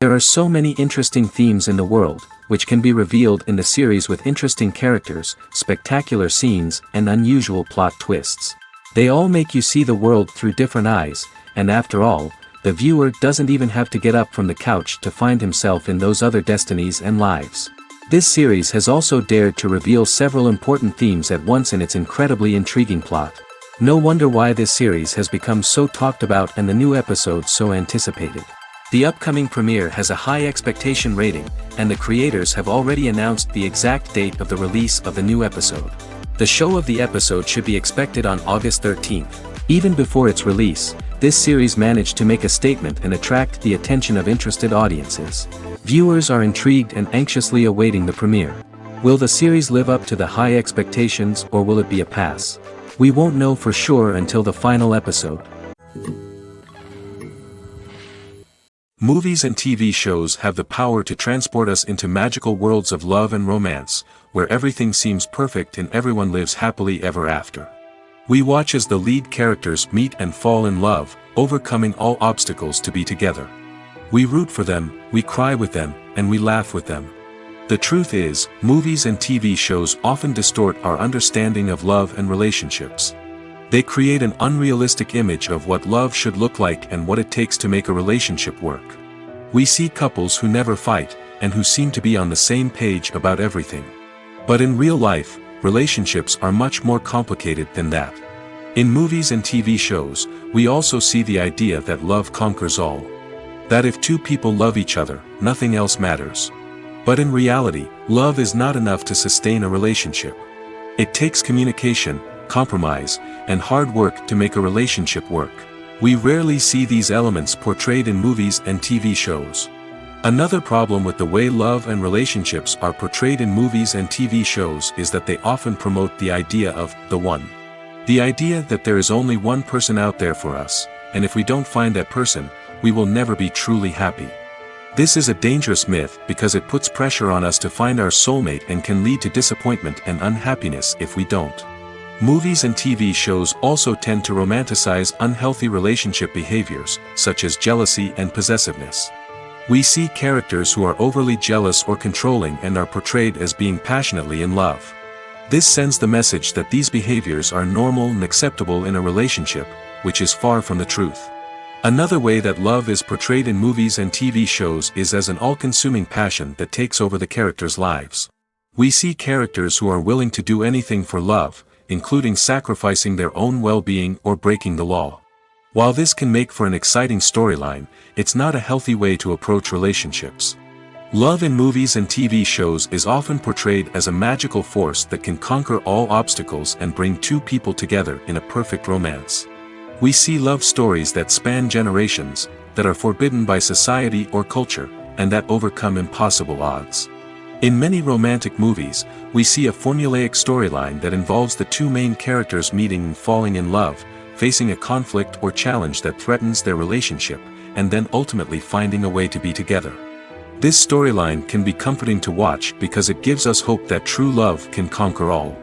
There are so many interesting themes in the world, which can be revealed in the series with interesting characters, spectacular scenes, and unusual plot twists. They all make you see the world through different eyes, and after all, the viewer doesn't even have to get up from the couch to find himself in those other destinies and lives. This series has also dared to reveal several important themes at once in its incredibly intriguing plot. No wonder why this series has become so talked about and the new episodes so anticipated. The upcoming premiere has a high expectation rating, and the creators have already announced the exact date of the release of the new episode. The show of the episode should be expected on August 13th. Even before its release, this series managed to make a statement and attract the attention of interested audiences. Viewers are intrigued and anxiously awaiting the premiere. Will the series live up to the high expectations, or will it be a pass? We won't know for sure until the final episode. Movies and TV shows have the power to transport us into magical worlds of love and romance, where everything seems perfect and everyone lives happily ever after. We watch as the lead characters meet and fall in love, overcoming all obstacles to be together. We root for them, we cry with them, and we laugh with them. The truth is, movies and TV shows often distort our understanding of love and relationships. They create an unrealistic image of what love should look like and what it takes to make a relationship work. We see couples who never fight, and who seem to be on the same page about everything. But in real life, relationships are much more complicated than that. In movies and TV shows, we also see the idea that love conquers all. That if two people love each other, nothing else matters. But in reality, love is not enough to sustain a relationship. It takes communication, compromise, and hard work to make a relationship work. We rarely see these elements portrayed in movies and TV shows. Another problem with the way love and relationships are portrayed in movies and TV shows is that they often promote the idea of the one. The idea that there is only one person out there for us, and if we don't find that person, we will never be truly happy. This is a dangerous myth because it puts pressure on us to find our soulmate and can lead to disappointment and unhappiness if we don't. Movies and TV shows also tend to romanticize unhealthy relationship behaviors, such as jealousy and possessiveness. We see characters who are overly jealous or controlling and are portrayed as being passionately in love. This sends the message that these behaviors are normal and acceptable in a relationship, which is far from the truth. Another way that love is portrayed in movies and TV shows is as an all-consuming passion that takes over the characters' lives. We see characters who are willing to do anything for love, including sacrificing their own well-being or breaking the law. While this can make for an exciting storyline, it's not a healthy way to approach relationships. Love in movies and TV shows is often portrayed as a magical force that can conquer all obstacles and bring two people together in a perfect romance. We see love stories that span generations, that are forbidden by society or culture, and that overcome impossible odds. In many romantic movies, we see a formulaic storyline that involves the two main characters meeting and falling in love, facing a conflict or challenge that threatens their relationship, and then ultimately finding a way to be together. This storyline can be comforting to watch because it gives us hope that true love can conquer all.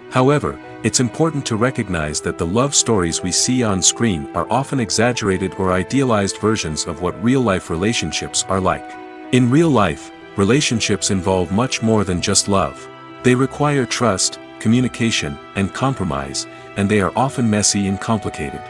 However, it's important to recognize that the love stories we see on screen are often exaggerated or idealized versions of what real-life relationships are like. In real life, relationships involve much more than just love. They require trust, communication, and compromise, and they are often messy and complicated.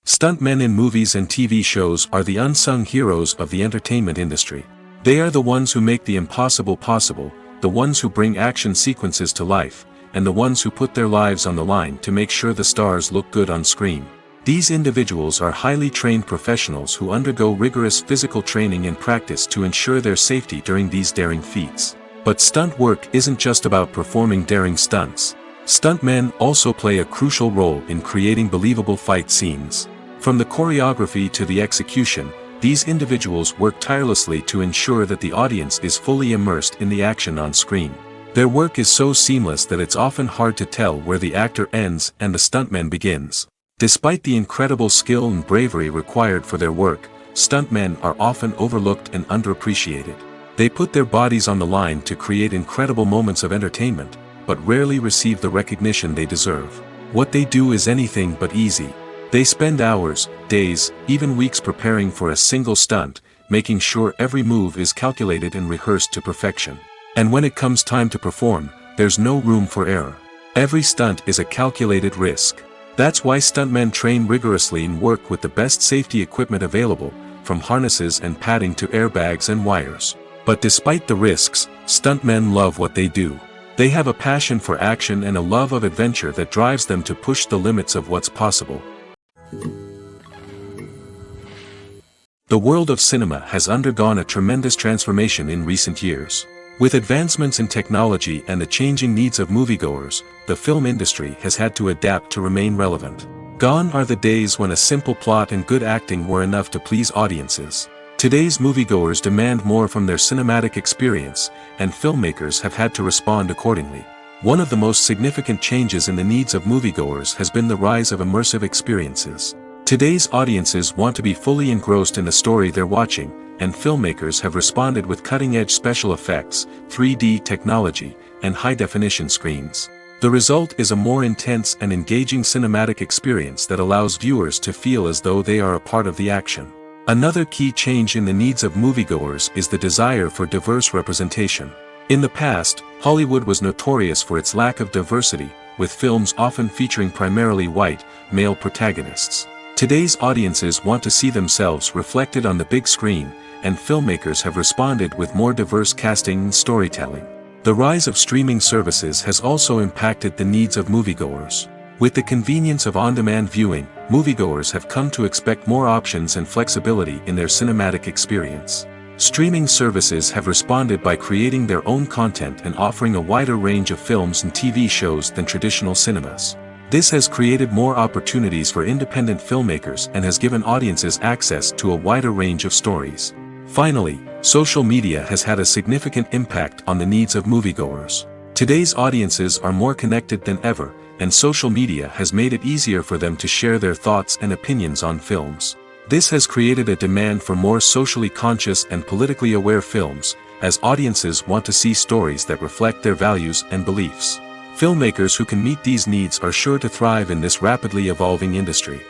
Stuntmen in movies and TV shows are the unsung heroes of the entertainment industry. They are the ones who make the impossible possible, the ones who bring action sequences to life, and the ones who put their lives on the line to make sure the stars look good on screen. These individuals are highly trained professionals who undergo rigorous physical training and practice to ensure their safety during these daring feats. But stunt work isn't just about performing daring stunts. Stuntmen also play a crucial role in creating believable fight scenes. From the choreography to the execution, these individuals work tirelessly to ensure that the audience is fully immersed in the action on screen. Their work is so seamless that it's often hard to tell where the actor ends and the stuntman begins. Despite the incredible skill and bravery required for their work, stuntmen are often overlooked and underappreciated. They put their bodies on the line to create incredible moments of entertainment, but rarely receive the recognition they deserve. What they do is anything but easy. They spend hours, days, even weeks preparing for a single stunt, making sure every move is calculated and rehearsed to perfection. And when it comes time to perform, there's no room for error. Every stunt is a calculated risk. That's why stuntmen train rigorously and work with the best safety equipment available, from harnesses and padding to airbags and wires. But despite the risks, stuntmen love what they do. They have a passion for action and a love of adventure that drives them to push the limits of what's possible. The world of cinema has undergone a tremendous transformation in recent years. With advancements in technology and the changing needs of moviegoers, the film industry has had to adapt to remain relevant. Gone are the days when a simple plot and good acting were enough to please audiences. Today's moviegoers demand more from their cinematic experience, and filmmakers have had to respond accordingly. One of the most significant changes in the needs of moviegoers has been the rise of immersive experiences. Today's audiences want to be fully engrossed in the story they're watching, and filmmakers have responded with cutting-edge special effects, 3D technology, and high-definition screens. The result is a more intense and engaging cinematic experience that allows viewers to feel as though they are a part of the action. Another key change in the needs of moviegoers is the desire for diverse representation. In the past, Hollywood was notorious for its lack of diversity, with films often featuring primarily white, male protagonists. Today's audiences want to see themselves reflected on the big screen, and filmmakers have responded with more diverse casting and storytelling. The rise of streaming services has also impacted the needs of moviegoers. With the convenience of on-demand viewing, moviegoers have come to expect more options and flexibility in their cinematic experience. Streaming services have responded by creating their own content and offering a wider range of films and TV shows than traditional cinemas. This has created more opportunities for independent filmmakers and has given audiences access to a wider range of stories. Finally, social media has had a significant impact on the needs of moviegoers. Today's audiences are more connected than ever, and social media has made it easier for them to share their thoughts and opinions on films. This has created a demand for more socially conscious and politically aware films, as audiences want to see stories that reflect their values and beliefs. Filmmakers who can meet these needs are sure to thrive in this rapidly evolving industry.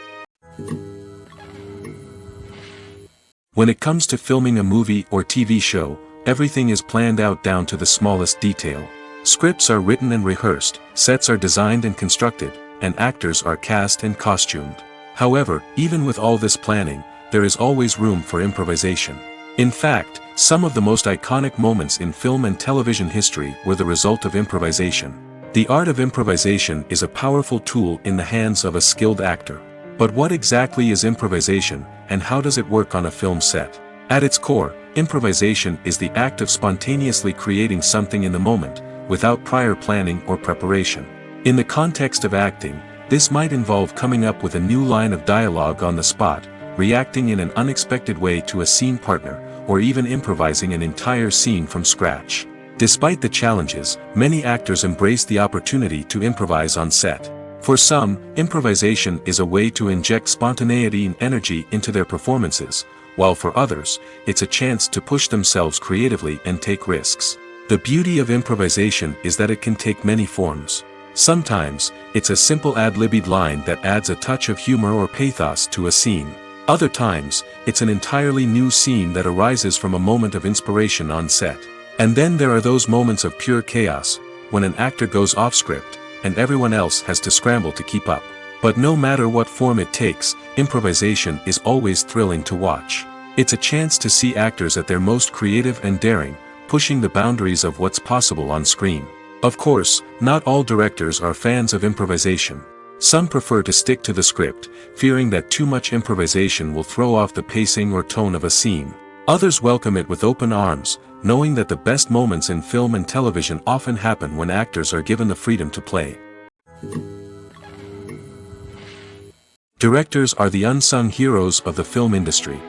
When it comes to filming a movie or TV show, everything is planned out down to the smallest detail. Scripts are written and rehearsed, sets are designed and constructed, and actors are cast and costumed. However, even with all this planning, there is always room for improvisation. In fact, some of the most iconic moments in film and television history were the result of improvisation. The art of improvisation is a powerful tool in the hands of a skilled actor. But what exactly is improvisation, and how does it work on a film set? At its core, improvisation is the act of spontaneously creating something in the moment, without prior planning or preparation. In the context of acting, this might involve coming up with a new line of dialogue on the spot, reacting in an unexpected way to a scene partner, or even improvising an entire scene from scratch. Despite the challenges, many actors embrace the opportunity to improvise on set. For some, improvisation is a way to inject spontaneity and energy into their performances, while for others, it's a chance to push themselves creatively and take risks. The beauty of improvisation is that it can take many forms. Sometimes, it's a simple ad-libbed line that adds a touch of humor or pathos to a scene. Other times, it's an entirely new scene that arises from a moment of inspiration on set. And then there are those moments of pure chaos, when an actor goes off script, and everyone else has to scramble to keep up. But no matter what form it takes, improvisation is always thrilling to watch. It's a chance to see actors at their most creative and daring, pushing the boundaries of what's possible on screen. Of course, not all directors are fans of improvisation. Some prefer to stick to the script, fearing that too much improvisation will throw off the pacing or tone of a scene. Others welcome it with open arms, knowing that the best moments in film and television often happen when actors are given the freedom to play. Directors are the unsung heroes of the film industry.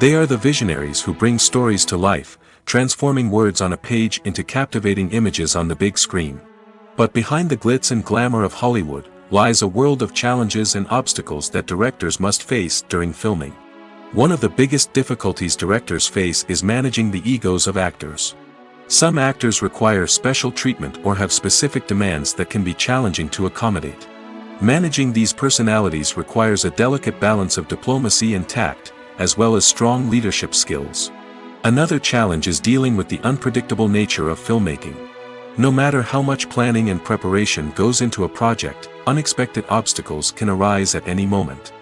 They are the visionaries who bring stories to life, transforming words on a page into captivating images on the big screen. But behind the glitz and glamour of Hollywood, lies a world of challenges and obstacles that directors must face during filming. One of the biggest difficulties directors face is managing the egos of actors. Some actors require special treatment or have specific demands that can be challenging to accommodate. Managing these personalities requires a delicate balance of diplomacy and tact, as well as strong leadership skills. Another challenge is dealing with the unpredictable nature of filmmaking. No matter how much planning and preparation goes into a project, unexpected obstacles can arise at any moment.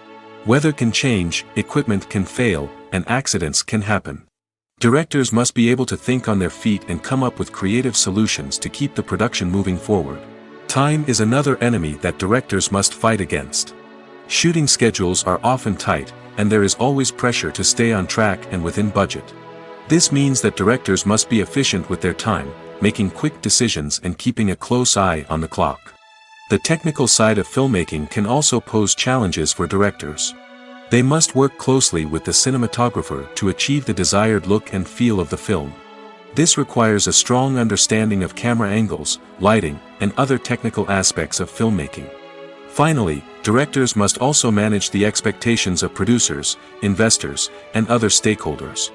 Weather can change, equipment can fail, and accidents can happen. Directors must be able to think on their feet and come up with creative solutions to keep the production moving forward. Time is another enemy that directors must fight against. Shooting schedules are often tight, and there is always pressure to stay on track and within budget. This means that directors must be efficient with their time, making quick decisions and keeping a close eye on the clock. The technical side of filmmaking can also pose challenges for directors. They must work closely with the cinematographer to achieve the desired look and feel of the film. This requires a strong understanding of camera angles, lighting, and other technical aspects of filmmaking. Finally, directors must also manage the expectations of producers, investors, and other stakeholders.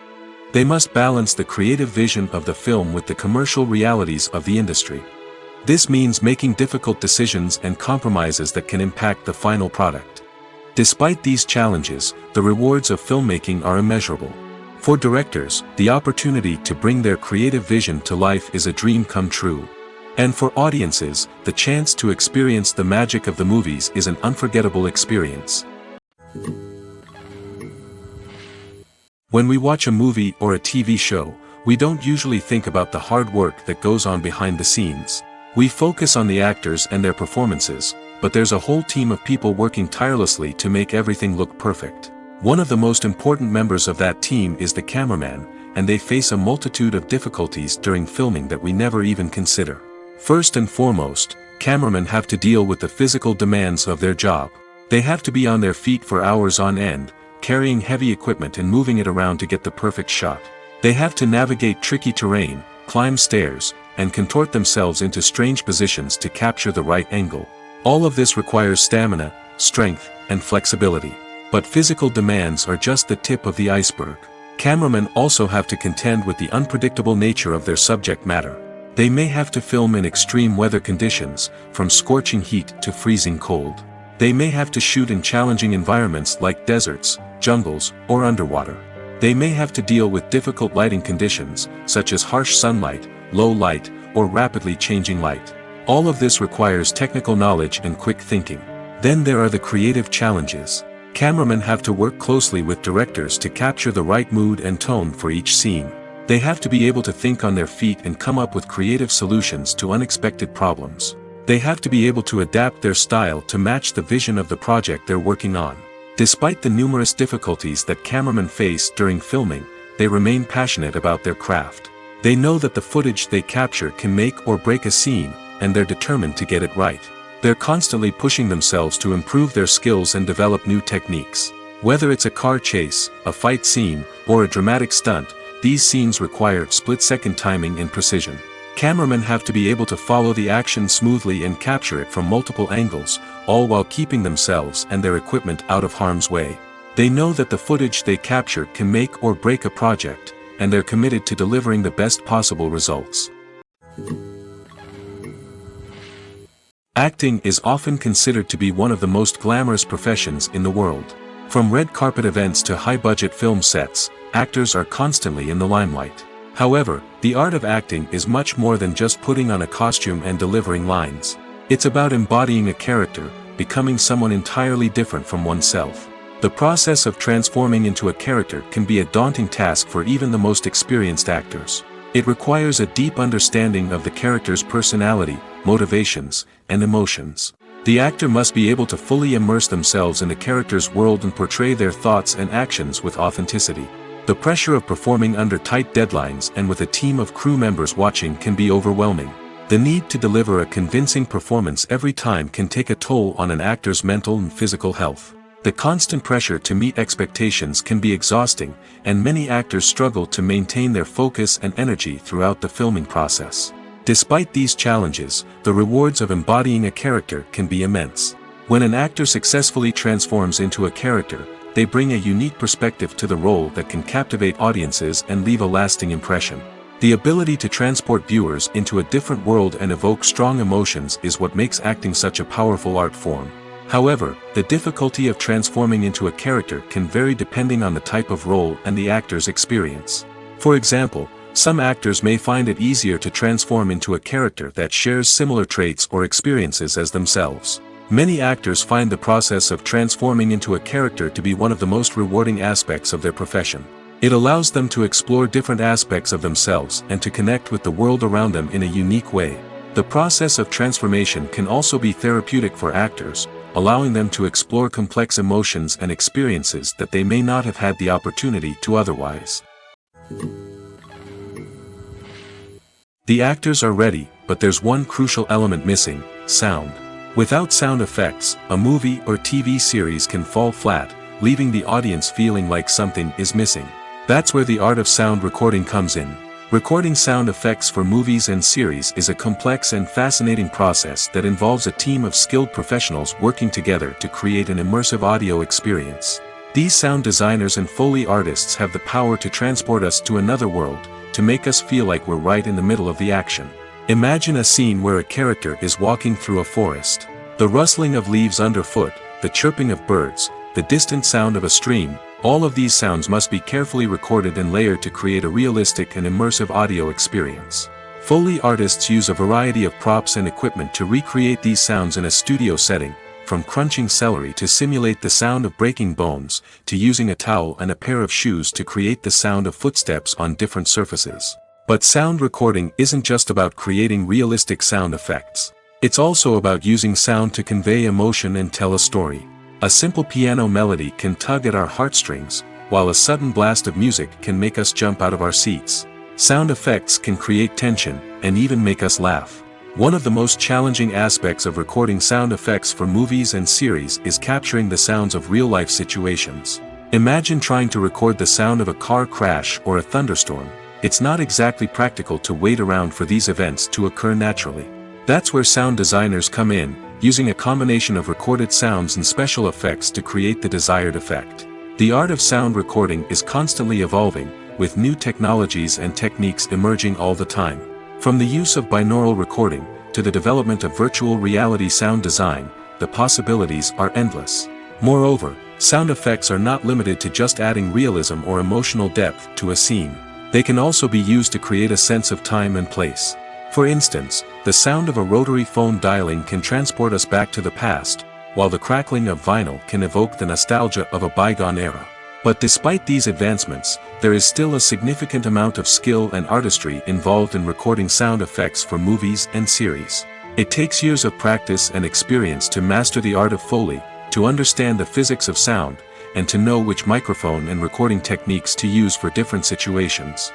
They must balance the creative vision of the film with the commercial realities of the industry. This means making difficult decisions and compromises that can impact the final product. Despite these challenges, the rewards of filmmaking are immeasurable. For directors, the opportunity to bring their creative vision to life is a dream come true. And for audiences, the chance to experience the magic of the movies is an unforgettable experience. When we watch a movie or a TV show, we don't usually think about the hard work that goes on behind the scenes. We focus on the actors and their performances, but there's a whole team of people working tirelessly to make everything look perfect. One of the most important members of that team is the cameraman, and they face a multitude of difficulties during filming that we never even consider. First and foremost, cameramen have to deal with the physical demands of their job. They have to be on their feet for hours on end, carrying heavy equipment and moving it around to get the perfect shot. They have to navigate tricky terrain, climb stairs, and contort themselves into strange positions to capture the right angle. All of this requires stamina, strength, and flexibility. But physical demands are just the tip of the iceberg. Cameramen also have to contend with the unpredictable nature of their subject matter. They may have to film in extreme weather conditions, from scorching heat to freezing cold. They may have to shoot in challenging environments like deserts, jungles, or underwater. They may have to deal with difficult lighting conditions, such as harsh sunlight, low light, or rapidly changing light. All of this requires technical knowledge and quick thinking. Then there are the creative challenges. Cameramen have to work closely with directors to capture the right mood and tone for each scene. They have to be able to think on their feet and come up with creative solutions to unexpected problems. They have to be able to adapt their style to match the vision of the project they're working on. Despite the numerous difficulties that cameramen face during filming, they remain passionate about their craft. They know that the footage they capture can make or break a scene, and they're determined to get it right. They're constantly pushing themselves to improve their skills and develop new techniques. Whether it's a car chase, a fight scene, or a dramatic stunt, these scenes require split-second timing and precision. Cameramen have to be able to follow the action smoothly and capture it from multiple angles, all while keeping themselves and their equipment out of harm's way. They know that the footage they capture can make or break a project, and they're committed to delivering the best possible results. Acting is often considered to be one of the most glamorous professions in the world. From red carpet events to high-budget film sets, actors are constantly in the limelight. However, the art of acting is much more than just putting on a costume and delivering lines. It's about embodying a character, becoming someone entirely different from oneself. The process of transforming into a character can be a daunting task for even the most experienced actors. It requires a deep understanding of the character's personality, motivations, and emotions. The actor must be able to fully immerse themselves in the character's world and portray their thoughts and actions with authenticity. The pressure of performing under tight deadlines and with a team of crew members watching can be overwhelming. The need to deliver a convincing performance every time can take a toll on an actor's mental and physical health. The constant pressure to meet expectations can be exhausting, and many actors struggle to maintain their focus and energy throughout the filming process. Despite these challenges, the rewards of embodying a character can be immense. When an actor successfully transforms into a character, they bring a unique perspective to the role that can captivate audiences and leave a lasting impression. The ability to transport viewers into a different world and evoke strong emotions is what makes acting such a powerful art form. However, the difficulty of transforming into a character can vary depending on the type of role and the actor's experience. For example, some actors may find it easier to transform into a character that shares similar traits or experiences as themselves. Many actors find the process of transforming into a character to be one of the most rewarding aspects of their profession. It allows them to explore different aspects of themselves and to connect with the world around them in a unique way. The process of transformation can also be therapeutic for actors, allowing them to explore complex emotions and experiences that they may not have had the opportunity to otherwise. The actors are ready, but there's one crucial element missing: sound. Without sound effects, a movie or TV series can fall flat, leaving the audience feeling like something is missing. That's where the art of sound recording comes in. Recording sound effects for movies and series is a complex and fascinating process that involves a team of skilled professionals working together to create an immersive audio experience. These sound designers and Foley artists have the power to transport us to another world, to make us feel like we're right in the middle of the action. Imagine a scene where a character is walking through a forest. The rustling of leaves underfoot, the chirping of birds, the distant sound of a stream, all of these sounds must be carefully recorded and layered to create a realistic and immersive audio experience. Foley artists use a variety of props and equipment to recreate these sounds in a studio setting, from crunching celery to simulate the sound of breaking bones, to using a towel and a pair of shoes to create the sound of footsteps on different surfaces. But sound recording isn't just about creating realistic sound effects. It's also about using sound to convey emotion and tell a story. A simple piano melody can tug at our heartstrings, while a sudden blast of music can make us jump out of our seats. Sound effects can create tension, and even make us laugh. One of the most challenging aspects of recording sound effects for movies and series is capturing the sounds of real-life situations. Imagine trying to record the sound of a car crash or a thunderstorm. It's not exactly practical to wait around for these events to occur naturally. That's where sound designers come in, using a combination of recorded sounds and special effects to create the desired effect. The art of sound recording is constantly evolving, with new technologies and techniques emerging all the time. From the use of binaural recording, to the development of virtual reality sound design, the possibilities are endless. Moreover, sound effects are not limited to just adding realism or emotional depth to a scene. They can also be used to create a sense of time and place. For instance, the sound of a rotary phone dialing can transport us back to the past, while the crackling of vinyl can evoke the nostalgia of a bygone era. But despite these advancements, there is still a significant amount of skill and artistry involved in recording sound effects for movies and series. It takes years of practice and experience to master the art of Foley, to understand the physics of sound, and to know which microphone and recording techniques to use for different situations.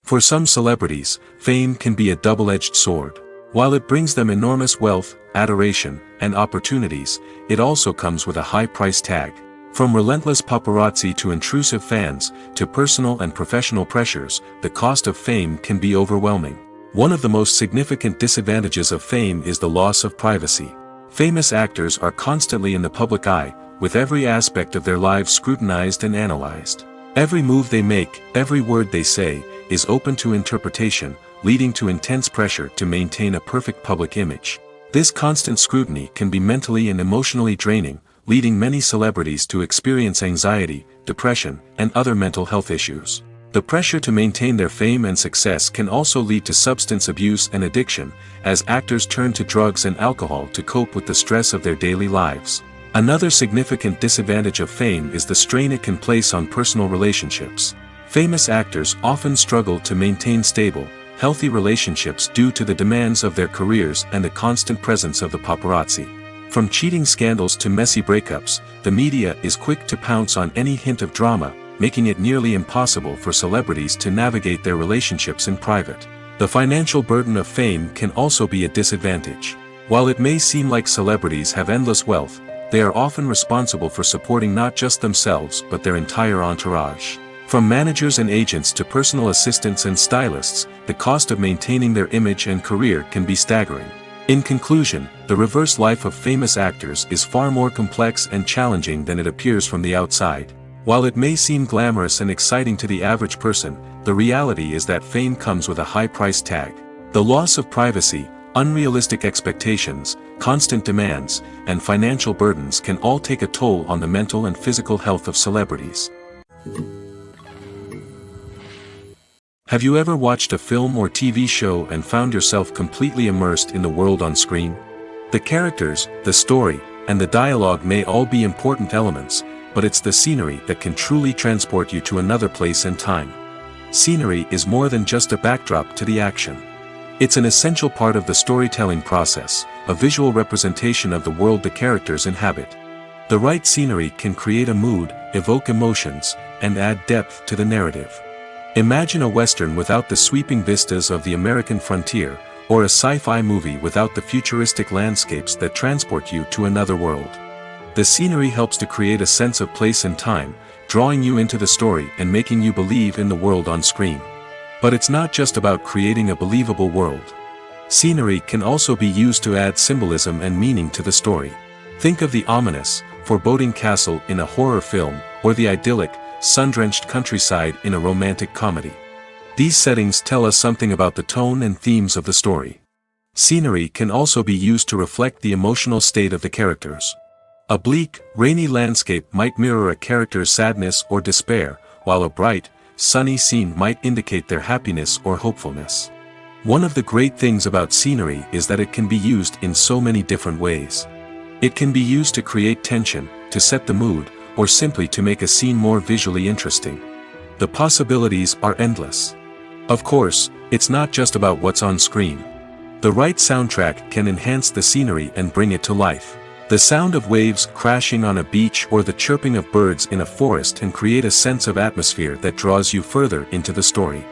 For some celebrities, fame can be a double-edged sword. While it brings them enormous wealth, adoration, and opportunities, it also comes with a high price tag. From relentless paparazzi to intrusive fans, to personal and professional pressures, the cost of fame can be overwhelming. One of the most significant disadvantages of fame is the loss of privacy. Famous actors are constantly in the public eye, with every aspect of their lives scrutinized and analyzed. Every move they make, every word they say, is open to interpretation, leading to intense pressure to maintain a perfect public image. This constant scrutiny can be mentally and emotionally draining, leading many celebrities to experience anxiety, depression, and other mental health issues. The pressure to maintain their fame and success can also lead to substance abuse and addiction, as actors turn to drugs and alcohol to cope with the stress of their daily lives. Another significant disadvantage of fame is the strain it can place on personal relationships. Famous actors often struggle to maintain stable, healthy relationships due to the demands of their careers and the constant presence of the paparazzi. From cheating scandals to messy breakups, the media is quick to pounce on any hint of drama, making it nearly impossible for celebrities to navigate their relationships in private. The financial burden of fame can also be a disadvantage. While it may seem like celebrities have endless wealth, they are often responsible for supporting not just themselves but their entire entourage. From managers and agents to personal assistants and stylists, the cost of maintaining their image and career can be staggering. In conclusion, the reverse life of famous actors is far more complex and challenging than it appears from the outside. While it may seem glamorous and exciting to the average person, the reality is that fame comes with a high price tag. The loss of privacy, unrealistic expectations, constant demands, and financial burdens can all take a toll on the mental and physical health of celebrities. Have you ever watched a film or TV show and found yourself completely immersed in the world on screen? The characters, the story, and the dialogue may all be important elements, but it's the scenery that can truly transport you to another place and time. Scenery is more than just a backdrop to the action. It's an essential part of the storytelling process, a visual representation of the world the characters inhabit. The right scenery can create a mood, evoke emotions, and add depth to the narrative. Imagine a Western without the sweeping vistas of the American frontier, or a sci-fi movie without the futuristic landscapes that transport you to another world. The scenery helps to create a sense of place and time, drawing you into the story and making you believe in the world on screen. But it's not just about creating a believable world. Scenery can also be used to add symbolism and meaning to the story. Think of the ominous, foreboding castle in a horror film, or the idyllic, sun-drenched countryside in a romantic comedy. These settings tell us something about the tone and themes of the story. Scenery can also be used to reflect the emotional state of the characters. A bleak, rainy landscape might mirror a character's sadness or despair, while a bright, sunny scene might indicate their happiness or hopefulness. One of the great things about scenery is that it can be used in so many different ways. It can be used to create tension, to set the mood, or simply to make a scene more visually interesting. The possibilities are endless. Of course, it's not just about what's on screen. The right soundtrack can enhance the scenery and bring it to life. The sound of waves crashing on a beach or the chirping of birds in a forest can create a sense of atmosphere that draws you further into the story.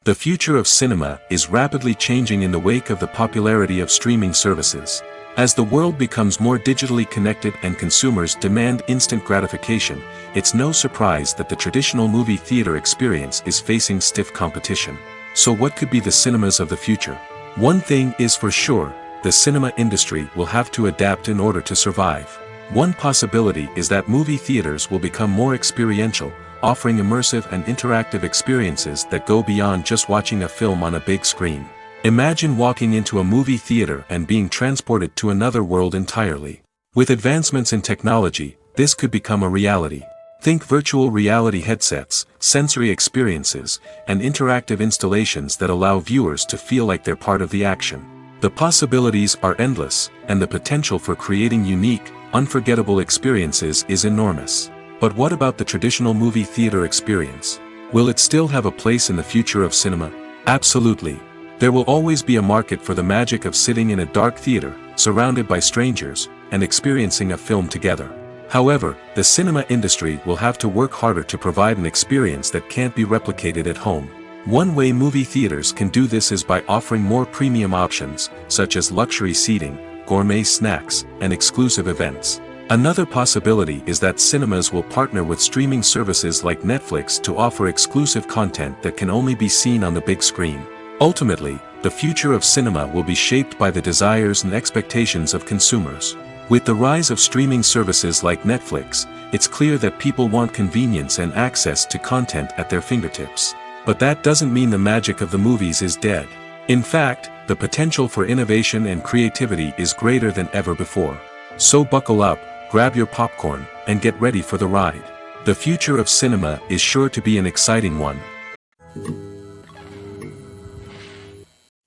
The future of cinema is rapidly changing in the wake of the popularity of streaming services. As the world becomes more digitally connected and consumers demand instant gratification, it's no surprise that the traditional movie theater experience is facing stiff competition. So what could be the cinemas of the future? One thing is for sure, the cinema industry will have to adapt in order to survive. One possibility is that movie theaters will become more experiential, offering immersive and interactive experiences that go beyond just watching a film on a big screen. Imagine walking into a movie theater and being transported to another world entirely. With advancements in technology, this could become a reality. Think virtual reality headsets, sensory experiences, and interactive installations that allow viewers to feel like they're part of the action. The possibilities are endless, and the potential for creating unique, unforgettable experiences is enormous. But what about the traditional movie theater experience? Will it still have a place in the future of cinema? Absolutely. There will always be a market for the magic of sitting in a dark theater, surrounded by strangers, and experiencing a film together. However, the cinema industry will have to work harder to provide an experience that can't be replicated at home. One way movie theaters can do this is by offering more premium options, such as luxury seating, gourmet snacks, and exclusive events. Another possibility is that cinemas will partner with streaming services like Netflix to offer exclusive content that can only be seen on the big screen. Ultimately, the future of cinema will be shaped by the desires and expectations of consumers. With the rise of streaming services like Netflix, it's clear that people want convenience and access to content at their fingertips. But that doesn't mean the magic of the movies is dead. In fact, the potential for innovation and creativity is greater than ever before. So buckle up, grab your popcorn, and get ready for the ride. The future of cinema is sure to be an exciting one.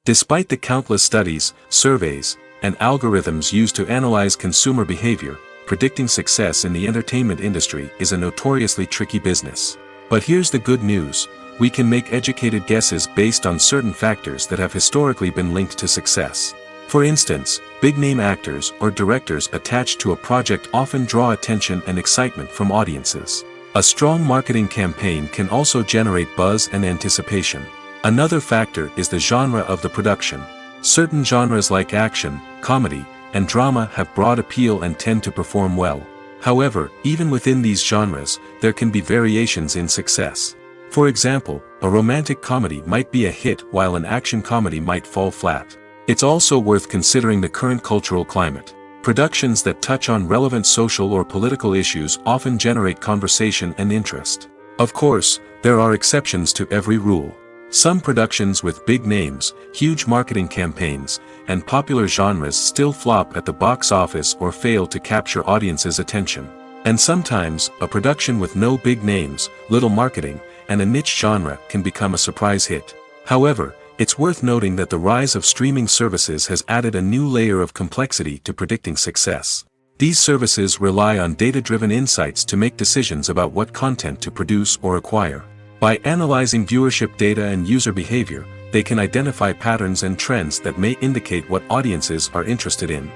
Despite the countless studies, surveys, and algorithms used to analyze consumer behavior, predicting success in the entertainment industry is a notoriously tricky business. But here's the good news: we can make educated guesses based on certain factors that have historically been linked to success. For instance, big-name actors or directors attached to a project often draw attention and excitement from audiences. A strong marketing campaign can also generate buzz and anticipation. Another factor is the genre of the production. Certain genres like action, comedy, and drama have broad appeal and tend to perform well. However, even within these genres, there can be variations in success. For example, a romantic comedy might be a hit while an action comedy might fall flat. It's also worth considering the current cultural climate. Productions that touch on relevant social or political issues often generate conversation and interest. Of course, there are exceptions to every rule. Some productions with big names, huge marketing campaigns, and popular genres still flop at the box office or fail to capture audiences' attention. And sometimes, a production with no big names, little marketing, and a niche genre can become a surprise hit. However, it's worth noting that the rise of streaming services has added a new layer of complexity to predicting success. These services rely on data-driven insights to make decisions about what content to produce or acquire. By analyzing viewership data and user behavior, they can identify patterns and trends that may indicate what audiences are interested in.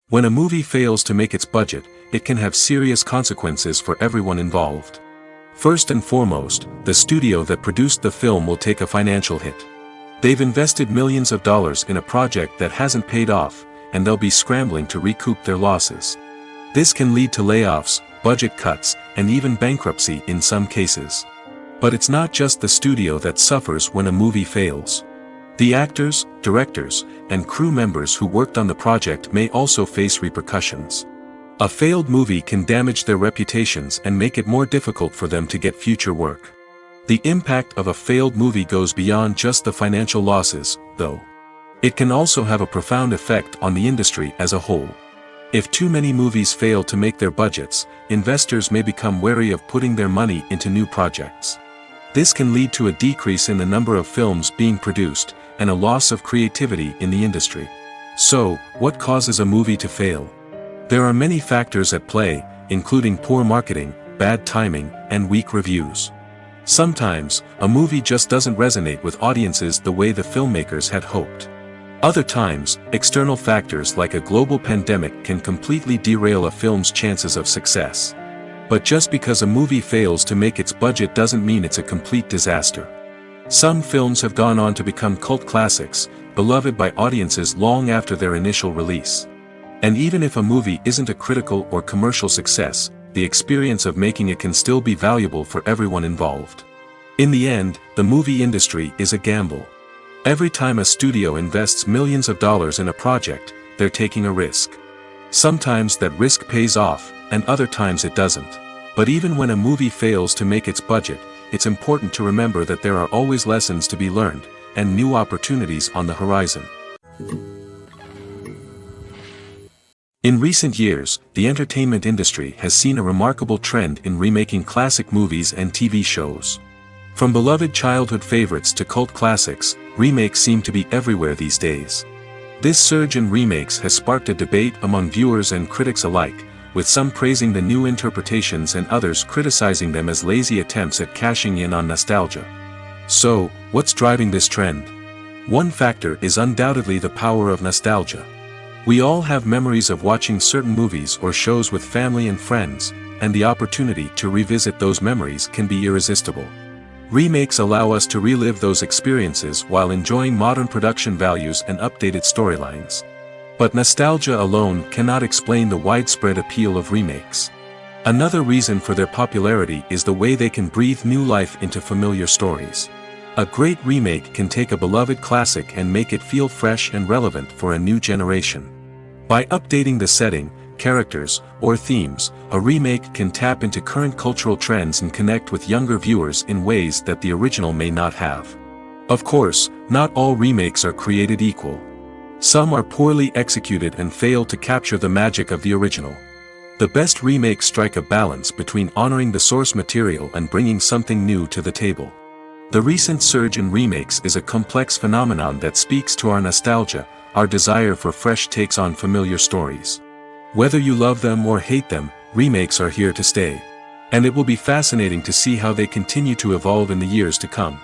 When a movie fails to make its budget, it can have serious consequences for everyone involved. First and foremost, the studio that produced the film will take a financial hit. They've invested millions of dollars in a project that hasn't paid off, and they'll be scrambling to recoup their losses. This can lead to layoffs, budget cuts, and even bankruptcy in some cases. But it's not just the studio that suffers when a movie fails. The actors, directors, and crew members who worked on the project may also face repercussions. A failed movie can damage their reputations and make it more difficult for them to get future work. The impact of a failed movie goes beyond just the financial losses, though. It can also have a profound effect on the industry as a whole. If too many movies fail to make their budgets, investors may become wary of putting their money into new projects. This can lead to a decrease in the number of films being produced, and a loss of creativity in the industry. So, what causes a movie to fail? There are many factors at play, including poor marketing, bad timing, and weak reviews. Sometimes, a movie just doesn't resonate with audiences the way the filmmakers had hoped. Other times, external factors like a global pandemic can completely derail a film's chances of success. But just because a movie fails to make its budget doesn't mean it's a complete disaster. Some films have gone on to become cult classics, beloved by audiences long after their initial release. And even if a movie isn't a critical or commercial success, the experience of making it can still be valuable for everyone involved. In the end, the movie industry is a gamble. Every time a studio invests millions of dollars in a project, they're taking a risk. Sometimes that risk pays off, and other times it doesn't. But even when a movie fails to make its budget, it's important to remember that there are always lessons to be learned, and new opportunities on the horizon. In recent years, the entertainment industry has seen a remarkable trend in remaking classic movies and TV shows. From beloved childhood favorites to cult classics, remakes seem to be everywhere these days. This surge in remakes has sparked a debate among viewers and critics alike, with some praising the new interpretations and others criticizing them as lazy attempts at cashing in on nostalgia. So, what's driving this trend? One factor is undoubtedly the power of nostalgia. We all have memories of watching certain movies or shows with family and friends, and the opportunity to revisit those memories can be irresistible. Remakes allow us to relive those experiences while enjoying modern production values and updated storylines. But nostalgia alone cannot explain the widespread appeal of remakes. Another reason for their popularity is the way they can breathe new life into familiar stories. A great remake can take a beloved classic and make it feel fresh and relevant for a new generation. By updating the setting, characters, or themes, a remake can tap into current cultural trends and connect with younger viewers in ways that the original may not have. Of course, not all remakes are created equal. Some are poorly executed and fail to capture the magic of the original. The best remakes strike a balance between honoring the source material and bringing something new to the table. The recent surge in remakes is a complex phenomenon that speaks to our nostalgia, our desire for fresh takes on familiar stories. Whether you love them or hate them, remakes are here to stay. And it will be fascinating to see how they continue to evolve in the years to come.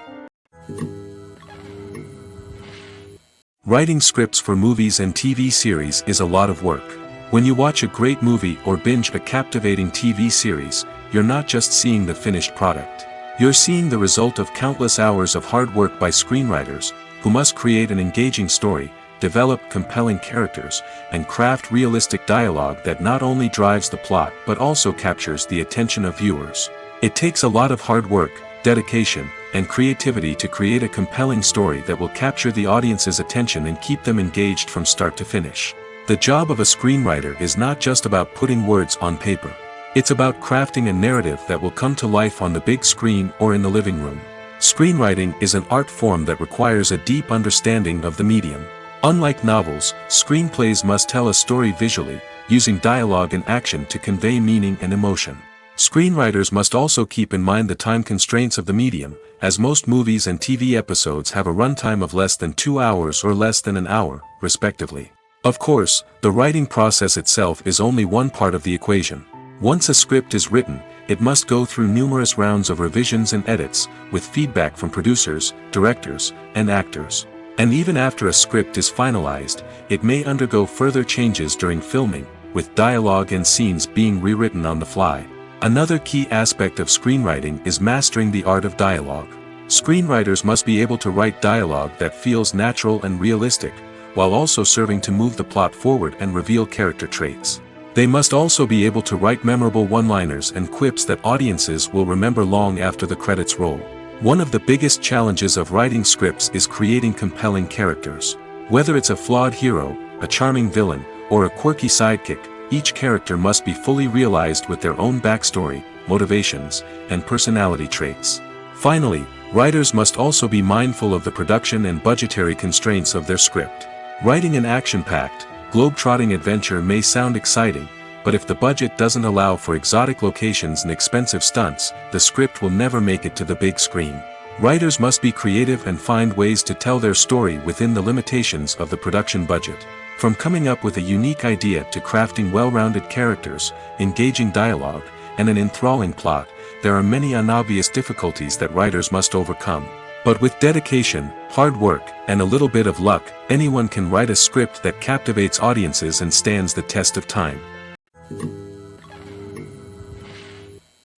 Writing scripts for movies and TV series is a lot of work. When you watch a great movie or binge a captivating TV series, you're not just seeing the finished product. You're seeing the result of countless hours of hard work by screenwriters, who must create an engaging story, develop compelling characters, and craft realistic dialogue that not only drives the plot but also captures the attention of viewers. It takes a lot of hard work, dedication, and creativity to create a compelling story that will capture the audience's attention and keep them engaged from start to finish. The job of a screenwriter is not just about putting words on paper. It's about crafting a narrative that will come to life on the big screen or in the living room. Screenwriting is an art form that requires a deep understanding of the medium. Unlike novels, screenplays must tell a story visually, using dialogue and action to convey meaning and emotion. Screenwriters must also keep in mind the time constraints of the medium, as most movies and TV episodes have a runtime of less than 2 hours or less than an hour, respectively. Of course, the writing process itself is only one part of the equation. Once a script is written, it must go through numerous rounds of revisions and edits, with feedback from producers, directors, and actors. And even after a script is finalized, it may undergo further changes during filming, with dialogue and scenes being rewritten on the fly. Another key aspect of screenwriting is mastering the art of dialogue. Screenwriters must be able to write dialogue that feels natural and realistic, while also serving to move the plot forward and reveal character traits. They must also be able to write memorable one-liners and quips that audiences will remember long after the credits roll. One of the biggest challenges of writing scripts is creating compelling characters. Whether it's a flawed hero, a charming villain, or a quirky sidekick, each character must be fully realized with their own backstory, motivations, and personality traits. Finally, writers must also be mindful of the production and budgetary constraints of their script. Writing an action-packed, globe-trotting adventure may sound exciting, but if the budget doesn't allow for exotic locations and expensive stunts, the script will never make it to the big screen. Writers must be creative and find ways to tell their story within the limitations of the production budget. From coming up with a unique idea to crafting well-rounded characters, engaging dialogue, and an enthralling plot, there are many unobvious difficulties that writers must overcome. But with dedication, hard work, and a little bit of luck, anyone can write a script that captivates audiences and stands the test of time.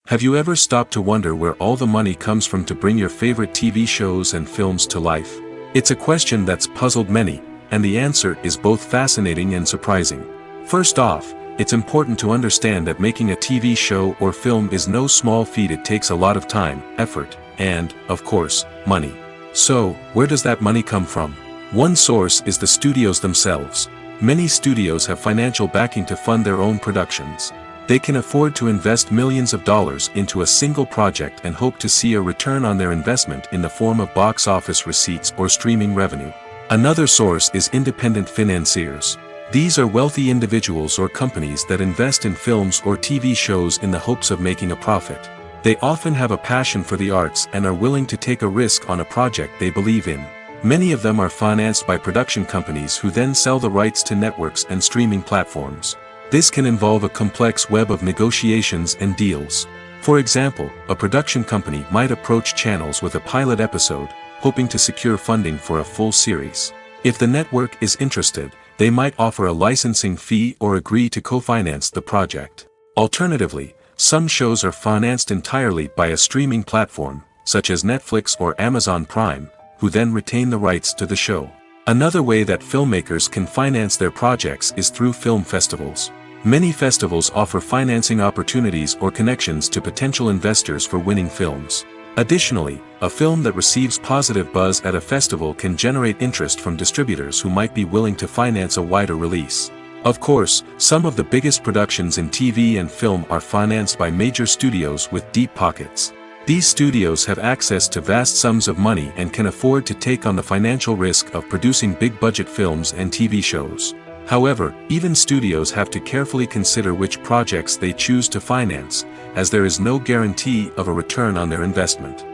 Have you ever stopped to wonder where all the money comes from to bring your favorite TV shows and films to life? It's a question that's puzzled many, and the answer is both fascinating and surprising. First off, it's important to understand that making a TV show or film is no small feat. It takes a lot of time, effort, and, of course, money. So, where does that money come from? One source is the studios themselves. Many studios have financial backing to fund their own productions. They can afford to invest millions of dollars into a single project and hope to see a return on their investment in the form of box office receipts or streaming revenue. Another source is independent financiers. These are wealthy individuals or companies that invest in films or TV shows in the hopes of making a profit. They often have a passion for the arts and are willing to take a risk on a project they believe in. Many of them are financed by production companies who then sell the rights to networks and streaming platforms. This can involve a complex web of negotiations and deals. For example, a production company might approach channels with a pilot episode, hoping to secure funding for a full series. If the network is interested, they might offer a licensing fee or agree to co-finance the project. Alternatively, some shows are financed entirely by a streaming platform, such as Netflix or Amazon Prime, who then retain the rights to the show. Another way that filmmakers can finance their projects is through film festivals. Many festivals offer financing opportunities or connections to potential investors for winning films. Additionally, a film that receives positive buzz at a festival can generate interest from distributors who might be willing to finance a wider release. Of course, some of the biggest productions in TV and film are financed by major studios with deep pockets. These studios have access to vast sums of money and can afford to take on the financial risk of producing big-budget films and TV shows. However, even studios have to carefully consider which projects they choose to finance, as there is no guarantee of a return on their investment.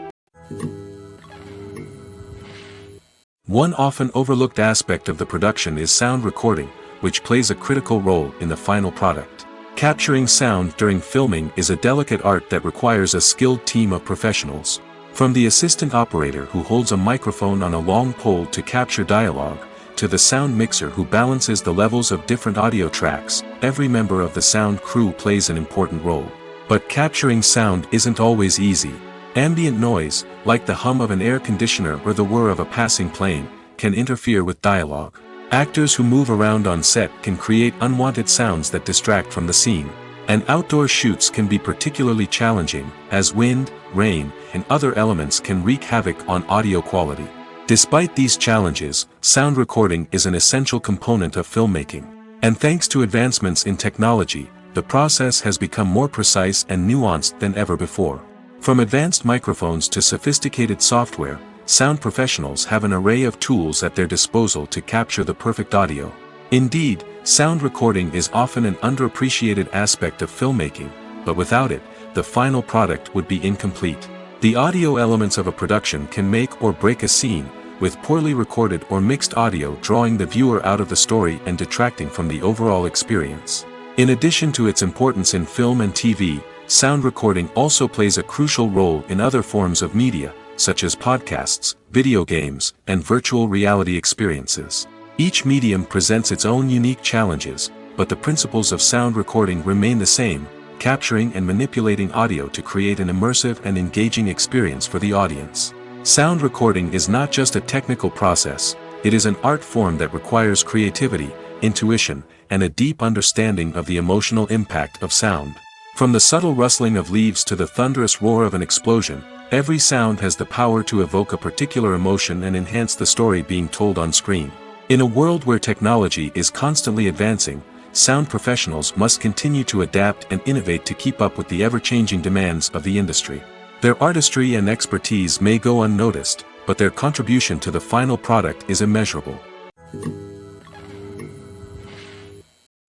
One often overlooked aspect of the production is sound recording, which plays a critical role in the final product. Capturing sound during filming is a delicate art that requires a skilled team of professionals. From the assistant operator who holds a microphone on a long pole to capture dialogue, to the sound mixer who balances the levels of different audio tracks, every member of the sound crew plays an important role. But capturing sound isn't always easy. Ambient noise, like the hum of an air conditioner or the whir of a passing plane, can interfere with dialogue. Actors who move around on set can create unwanted sounds that distract from the scene. And outdoor shoots can be particularly challenging, as wind, rain, and other elements can wreak havoc on audio quality. Despite these challenges, sound recording is an essential component of filmmaking. And thanks to advancements in technology, the process has become more precise and nuanced than ever before. From advanced microphones to sophisticated software, sound professionals have an array of tools at their disposal to capture the perfect audio. Indeed, sound recording is often an underappreciated aspect of filmmaking, but without it, the final product would be incomplete. The audio elements of a production can make or break a scene, with poorly recorded or mixed audio drawing the viewer out of the story and detracting from the overall experience. In addition to its importance in film and TV, sound recording also plays a crucial role in other forms of media, such as podcasts, video games, and virtual reality experiences. Each medium presents its own unique challenges, but the principles of sound recording remain the same, capturing and manipulating audio to create an immersive and engaging experience for the audience. Sound recording is not just a technical process, it is an art form that requires creativity, intuition, and a deep understanding of the emotional impact of sound. From the subtle rustling of leaves to the thunderous roar of an explosion, every sound has the power to evoke a particular emotion and enhance the story being told on screen. In a world where technology is constantly advancing, sound professionals must continue to adapt and innovate to keep up with the ever-changing demands of the industry. Their artistry and expertise may go unnoticed, but their contribution to the final product is immeasurable.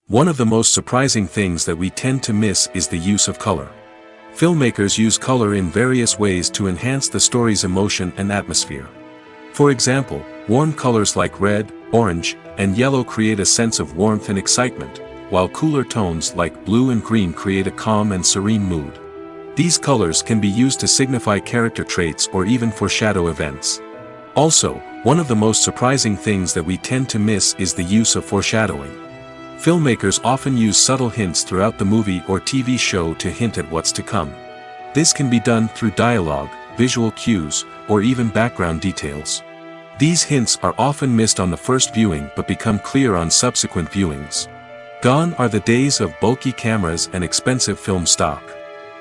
One of the most surprising things that we tend to miss is the use of color. Filmmakers use color in various ways to enhance the story's emotion and atmosphere. For example, warm colors like red, orange, and yellow create a sense of warmth and excitement, while cooler tones like blue and green create a calm and serene mood. These colors can be used to signify character traits or even foreshadow events. Also, one of the most surprising things that we tend to miss is the use of foreshadowing. Filmmakers often use subtle hints throughout the movie or TV show to hint at what's to come. This can be done through dialogue, visual cues, or even background details. These hints are often missed on the first viewing but become clear on subsequent viewings. Gone are the days of bulky cameras and expensive film stock.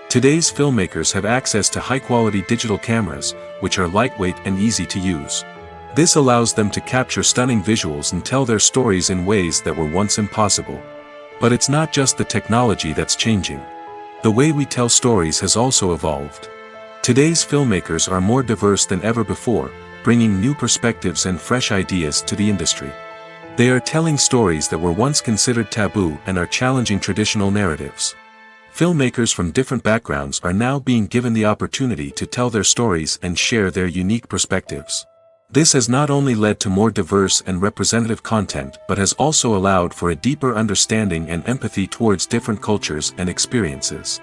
Today's filmmakers have access to high-quality digital cameras, which are lightweight and easy to use. This allows them to capture stunning visuals and tell their stories in ways that were once impossible. But it's not just the technology that's changing. The way we tell stories has also evolved. Today's filmmakers are more diverse than ever before, bringing new perspectives and fresh ideas to the industry. They are telling stories that were once considered taboo and are challenging traditional narratives. Filmmakers from different backgrounds are now being given the opportunity to tell their stories and share their unique perspectives. This has not only led to more diverse and representative content but has also allowed for a deeper understanding and empathy towards different cultures and experiences.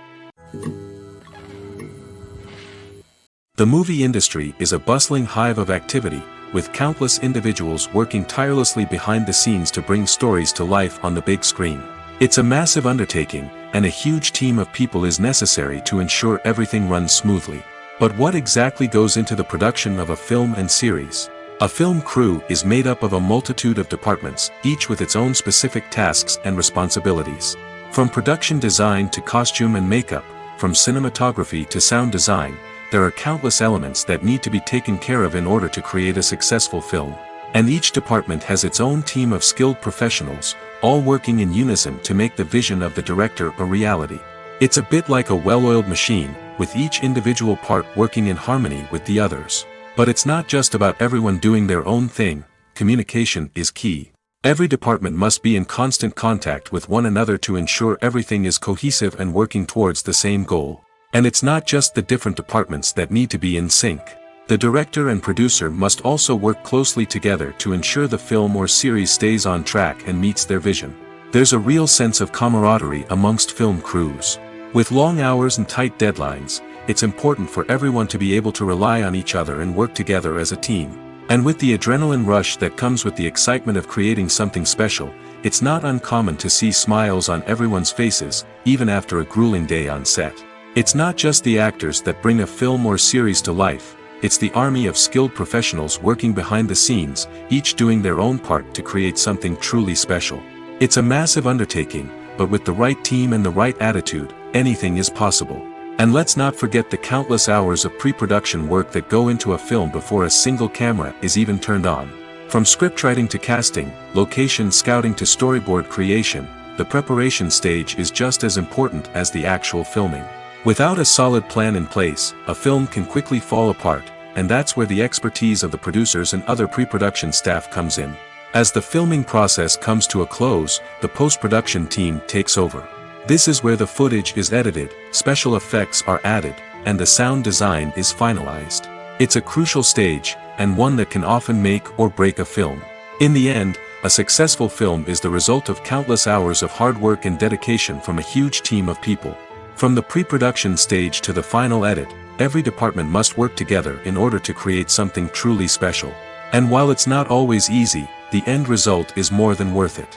The movie industry is a bustling hive of activity, with countless individuals working tirelessly behind the scenes to bring stories to life on the big screen. It's a massive undertaking, and a huge team of people is necessary to ensure everything runs smoothly. But what exactly goes into the production of a film and series? A film crew is made up of a multitude of departments, each with its own specific tasks and responsibilities. From production design to costume and makeup, from cinematography to sound design, there are countless elements that need to be taken care of in order to create a successful film. And each department has its own team of skilled professionals, all working in unison to make the vision of the director a reality. It's a bit like a well-oiled machine, with each individual part working in harmony with the others. But it's not just about everyone doing their own thing, communication is key. Every department must be in constant contact with one another to ensure everything is cohesive and working towards the same goal. And it's not just the different departments that need to be in sync. The director and producer must also work closely together to ensure the film or series stays on track and meets their vision. There's a real sense of camaraderie amongst film crews. With long hours and tight deadlines, it's important for everyone to be able to rely on each other and work together as a team. And with the adrenaline rush that comes with the excitement of creating something special, it's not uncommon to see smiles on everyone's faces, even after a grueling day on set. It's not just the actors that bring a film or series to life, it's the army of skilled professionals working behind the scenes, each doing their own part to create something truly special. It's a massive undertaking, but with the right team and the right attitude, anything is possible. And let's not forget the countless hours of pre-production work that go into a film before a single camera is even turned on. From scriptwriting to casting, location scouting to storyboard creation, the preparation stage is just as important as the actual filming. Without a solid plan in place, a film can quickly fall apart, and that's where the expertise of the producers and other pre-production staff comes in. As the filming process comes to a close, the post-production team takes over. This is where the footage is edited, special effects are added, and the sound design is finalized. It's a crucial stage, and one that can often make or break a film. In the end, a successful film is the result of countless hours of hard work and dedication from a huge team of people. From the pre-production stage to the final edit, every department must work together in order to create something truly special. And while it's not always easy, the end result is more than worth it.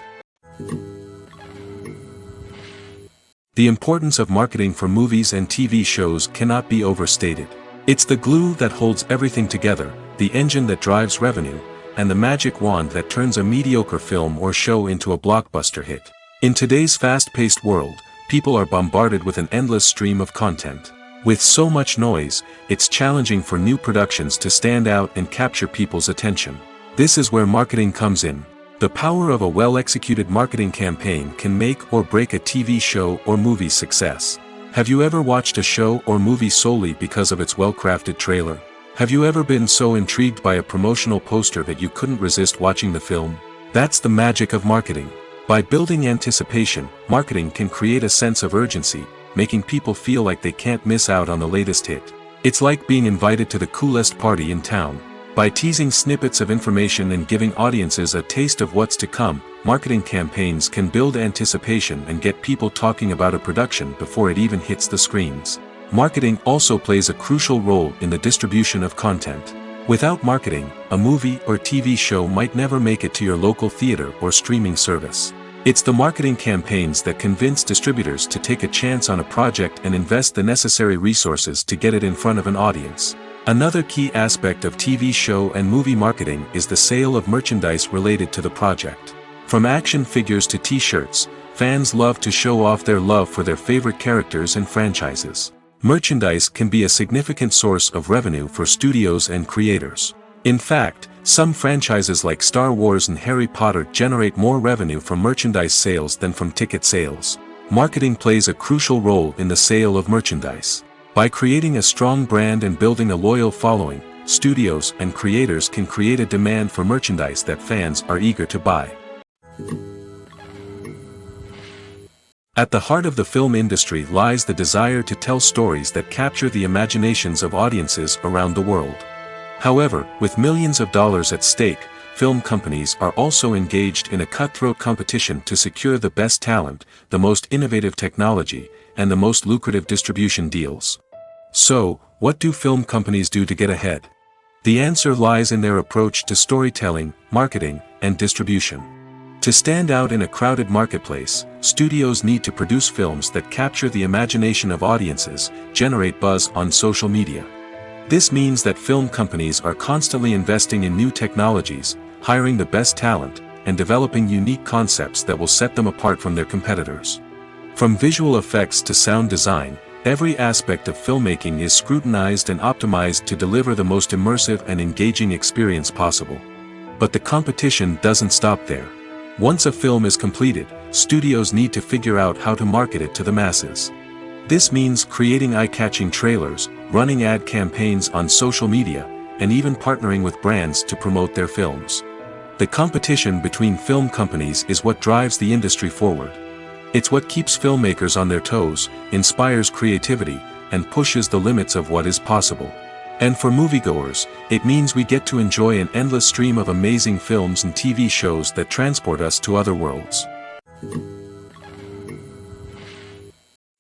The importance of marketing for movies and TV shows cannot be overstated. It's the glue that holds everything together, the engine that drives revenue, and the magic wand that turns a mediocre film or show into a blockbuster hit. In today's fast-paced world, people are bombarded with an endless stream of content. With so much noise, it's challenging for new productions to stand out and capture people's attention. This is where marketing comes in. The power of a well-executed marketing campaign can make or break a TV show or movie's success. Have you ever watched a show or movie solely because of its well-crafted trailer? Have you ever been so intrigued by a promotional poster that you couldn't resist watching the film? That's the magic of marketing. By building anticipation, marketing can create a sense of urgency, making people feel like they can't miss out on the latest hit. It's like being invited to the coolest party in town. By teasing snippets of information and giving audiences a taste of what's to come, marketing campaigns can build anticipation and get people talking about a production before it even hits the screens. Marketing also plays a crucial role in the distribution of content. Without marketing, a movie or TV show might never make it to your local theater or streaming service. It's the marketing campaigns that convince distributors to take a chance on a project and invest the necessary resources to get it in front of an audience. Another key aspect of TV show and movie marketing is the sale of merchandise related to the project. From action figures to t-shirts, fans love to show off their love for their favorite characters and franchises. Merchandise can be a significant source of revenue for studios and creators. In fact, some franchises like Star Wars and Harry Potter generate more revenue from merchandise sales than from ticket sales. Marketing plays a crucial role in the sale of merchandise. By creating a strong brand and building a loyal following, studios and creators can create a demand for merchandise that fans are eager to buy. At the heart of the film industry lies the desire to tell stories that capture the imaginations of audiences around the world. However, with millions of dollars at stake, film companies are also engaged in a cutthroat competition to secure the best talent, the most innovative technology, and the most lucrative distribution deals. So, what do film companies do to get ahead? The answer lies in their approach to storytelling, marketing, and distribution. To stand out in a crowded marketplace, studios need to produce films that capture the imagination of audiences, generate buzz on social media. This means that film companies are constantly investing in new technologies, hiring the best talent, and developing unique concepts that will set them apart from their competitors. From visual effects to sound design, every aspect of filmmaking is scrutinized and optimized to deliver the most immersive and engaging experience possible. But the competition doesn't stop there. Once a film is completed, studios need to figure out how to market it to the masses. This means creating eye-catching trailers, running ad campaigns on social media, and even partnering with brands to promote their films. The competition between film companies is what drives the industry forward. It's what keeps filmmakers on their toes, inspires creativity, and pushes the limits of what is possible. And for moviegoers, it means we get to enjoy an endless stream of amazing films and TV shows that transport us to other worlds.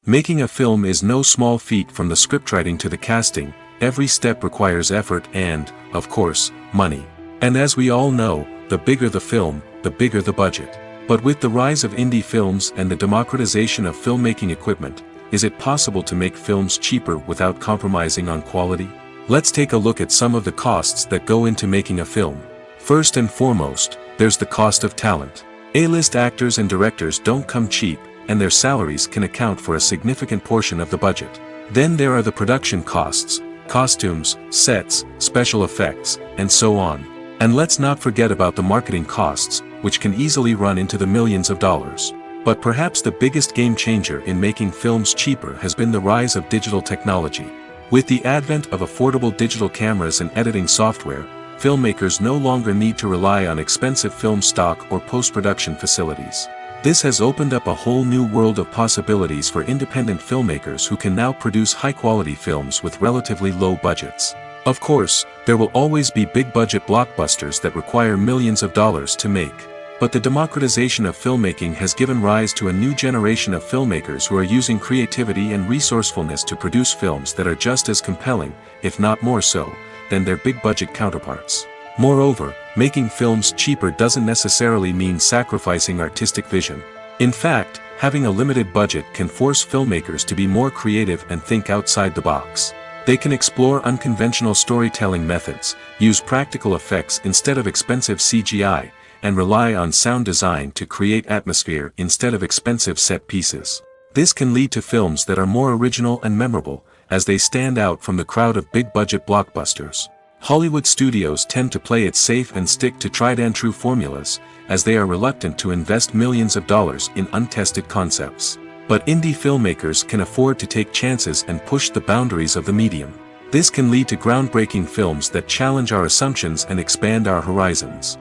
Making a film is no small feat. From the scriptwriting to the casting, every step requires effort and, of course, money. And as we all know, the bigger the film, the bigger the budget. But with the rise of indie films and the democratization of filmmaking equipment, is it possible to make films cheaper without compromising on quality? Let's take a look at some of the costs that go into making a film. First and foremost, there's the cost of talent. A-list actors and directors don't come cheap, and their salaries can account for a significant portion of the budget. Then there are the production costs, costumes, sets, special effects, and so on. And let's not forget about the marketing costs, which can easily run into the millions of dollars. But perhaps the biggest game changer in making films cheaper has been the rise of digital technology. With the advent of affordable digital cameras and editing software, filmmakers no longer need to rely on expensive film stock or post-production facilities. This has opened up a whole new world of possibilities for independent filmmakers who can now produce high-quality films with relatively low budgets. Of course, there will always be big-budget blockbusters that require millions of dollars to make. But the democratization of filmmaking has given rise to a new generation of filmmakers who are using creativity and resourcefulness to produce films that are just as compelling, if not more so, than their big-budget counterparts. Moreover, making films cheaper doesn't necessarily mean sacrificing artistic vision. In fact, having a limited budget can force filmmakers to be more creative and think outside the box. They can explore unconventional storytelling methods, use practical effects instead of expensive CGI, and rely on sound design to create atmosphere instead of expensive set pieces. This can lead to films that are more original and memorable, as they stand out from the crowd of big-budget blockbusters. Hollywood studios tend to play it safe and stick to tried-and-true formulas, as they are reluctant to invest millions of dollars in untested concepts. But indie filmmakers can afford to take chances and push the boundaries of the medium. This can lead to groundbreaking films that challenge our assumptions and expand our horizons.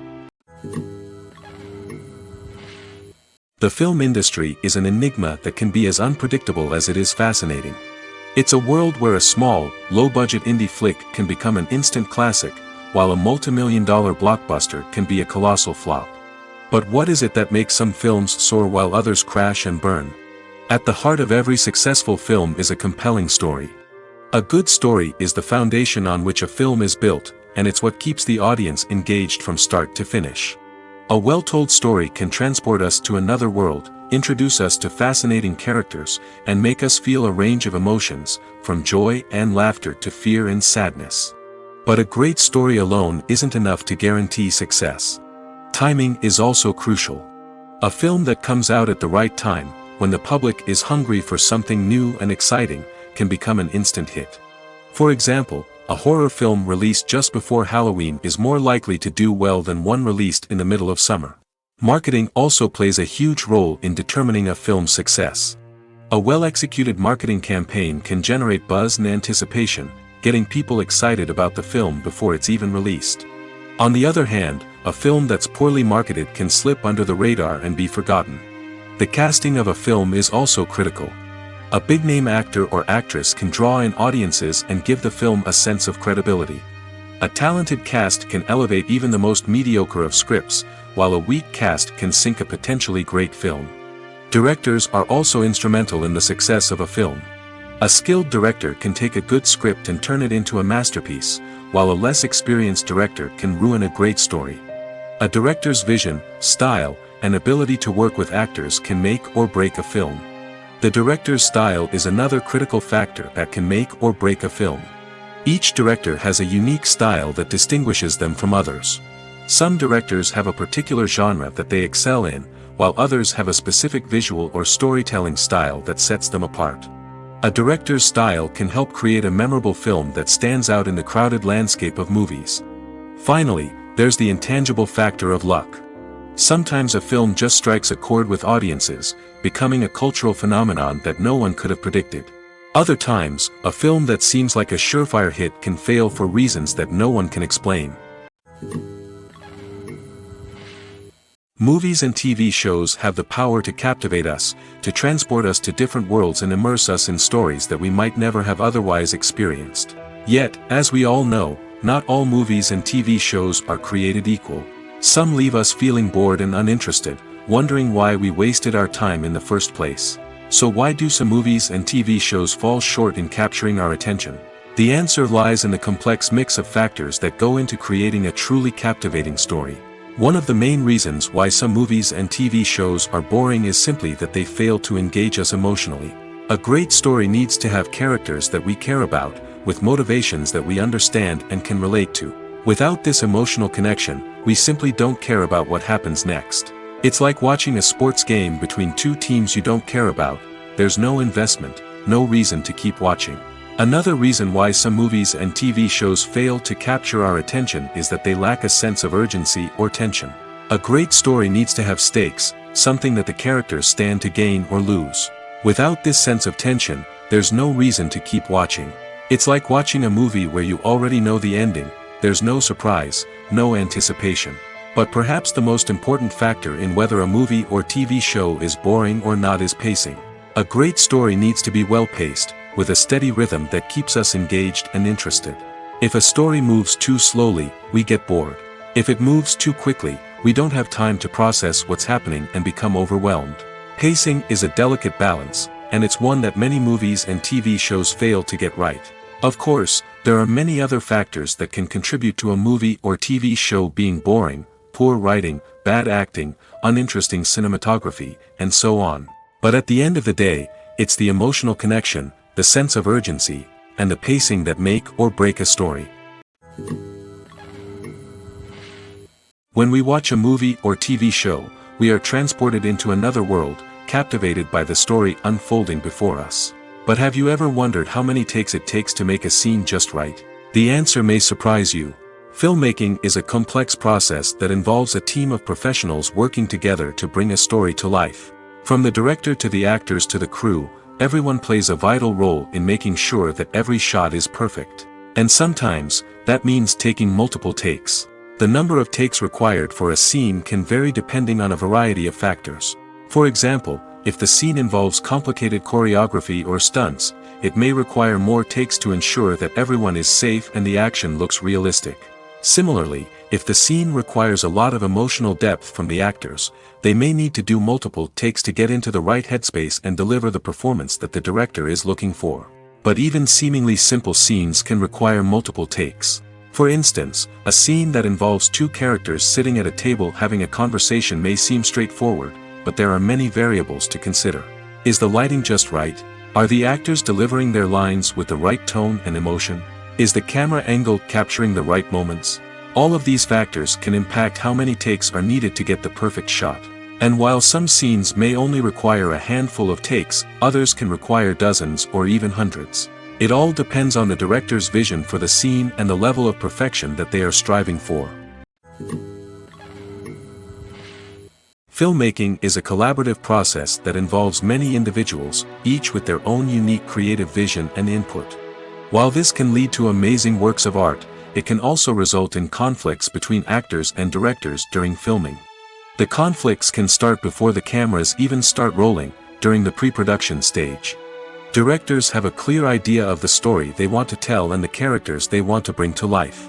The film industry is an enigma that can be as unpredictable as it is fascinating. It's a world where a small, low-budget indie flick can become an instant classic, while a multi-million-dollar blockbuster can be a colossal flop. But what is it that makes some films soar while others crash and burn? At the heart of every successful film is a compelling story. A good story is the foundation on which a film is built, and it's what keeps the audience engaged from start to finish. A well-told story can transport us to another world, introduce us to fascinating characters, and make us feel a range of emotions, from joy and laughter to fear and sadness. But a great story alone isn't enough to guarantee success. Timing is also crucial. A film that comes out at the right time, when the public is hungry for something new and exciting, can become an instant hit. For example, a horror film released just before Halloween is more likely to do well than one released in the middle of summer. Marketing also plays a huge role in determining a film's success. A well-executed marketing campaign can generate buzz and anticipation, getting people excited about the film before it's even released. On the other hand, a film that's poorly marketed can slip under the radar and be forgotten. The casting of a film is also critical. A big-name actor or actress can draw in audiences and give the film a sense of credibility. A talented cast can elevate even the most mediocre of scripts, while a weak cast can sink a potentially great film. Directors are also instrumental in the success of a film. A skilled director can take a good script and turn it into a masterpiece, while a less experienced director can ruin a great story. A director's vision, style, and ability to work with actors can make or break a film. The director's style is another critical factor that can make or break a film. Each director has a unique style that distinguishes them from others. Some directors have a particular genre that they excel in, while others have a specific visual or storytelling style that sets them apart. A director's style can help create a memorable film that stands out in the crowded landscape of movies. Finally, there's the intangible factor of luck. Sometimes a film just strikes a chord with audiences, becoming a cultural phenomenon that no one could have predicted. Other times, a film that seems like a surefire hit can fail for reasons that no one can explain. Movies and TV shows have the power to captivate us, to transport us to different worlds and immerse us in stories that we might never have otherwise experienced. Yet, as we all know, not all movies and TV shows are created equal. Some leave us feeling bored and uninterested, wondering why we wasted our time in the first place. So why do some movies and TV shows fall short in capturing our attention? The answer lies in the complex mix of factors that go into creating a truly captivating story. One of the main reasons why some movies and TV shows are boring is simply that they fail to engage us emotionally. A great story needs to have characters that we care about, with motivations that we understand and can relate to. Without this emotional connection, we simply don't care about what happens next. It's like watching a sports game between two teams you don't care about. There's no investment, no reason to keep watching. Another reason why some movies and TV shows fail to capture our attention is that they lack a sense of urgency or tension. A great story needs to have stakes, something that the characters stand to gain or lose. Without this sense of tension, there's no reason to keep watching. It's like watching a movie where you already know the ending, there's no surprise, no anticipation. But perhaps the most important factor in whether a movie or TV show is boring or not is pacing. A great story needs to be well-paced, with a steady rhythm that keeps us engaged and interested. If a story moves too slowly, we get bored. If it moves too quickly, we don't have time to process what's happening and become overwhelmed. Pacing is a delicate balance, and it's one that many movies and TV shows fail to get right. Of course, there are many other factors that can contribute to a movie or TV show being boring: poor writing, bad acting, uninteresting cinematography, and so on. But at the end of the day, it's the emotional connection, the sense of urgency, and the pacing that make or break a story. When we watch a movie or TV show, we are transported into another world, captivated by the story unfolding before us. But have you ever wondered how many takes it takes to make a scene just right? The answer may surprise you. Filmmaking is a complex process that involves a team of professionals working together to bring a story to life. From the director to the actors to the crew, everyone plays a vital role in making sure that every shot is perfect. And sometimes, that means taking multiple takes. The number of takes required for a scene can vary depending on a variety of factors. For example, if the scene involves complicated choreography or stunts, it may require more takes to ensure that everyone is safe and the action looks realistic. Similarly, if the scene requires a lot of emotional depth from the actors, they may need to do multiple takes to get into the right headspace and deliver the performance that the director is looking for. But even seemingly simple scenes can require multiple takes. For instance, a scene that involves two characters sitting at a table having a conversation may seem straightforward, but there are many variables to consider. Is the lighting just right? Are the actors delivering their lines with the right tone and emotion? Is the camera angle capturing the right moments? All of these factors can impact how many takes are needed to get the perfect shot. And while some scenes may only require a handful of takes, others can require dozens or even hundreds. It all depends on the director's vision for the scene and the level of perfection that they are striving for. Filmmaking is a collaborative process that involves many individuals, each with their own unique creative vision and input. While this can lead to amazing works of art, it can also result in conflicts between actors and directors during filming. The conflicts can start before the cameras even start rolling, during the pre-production stage. Directors have a clear idea of the story they want to tell and the characters they want to bring to life.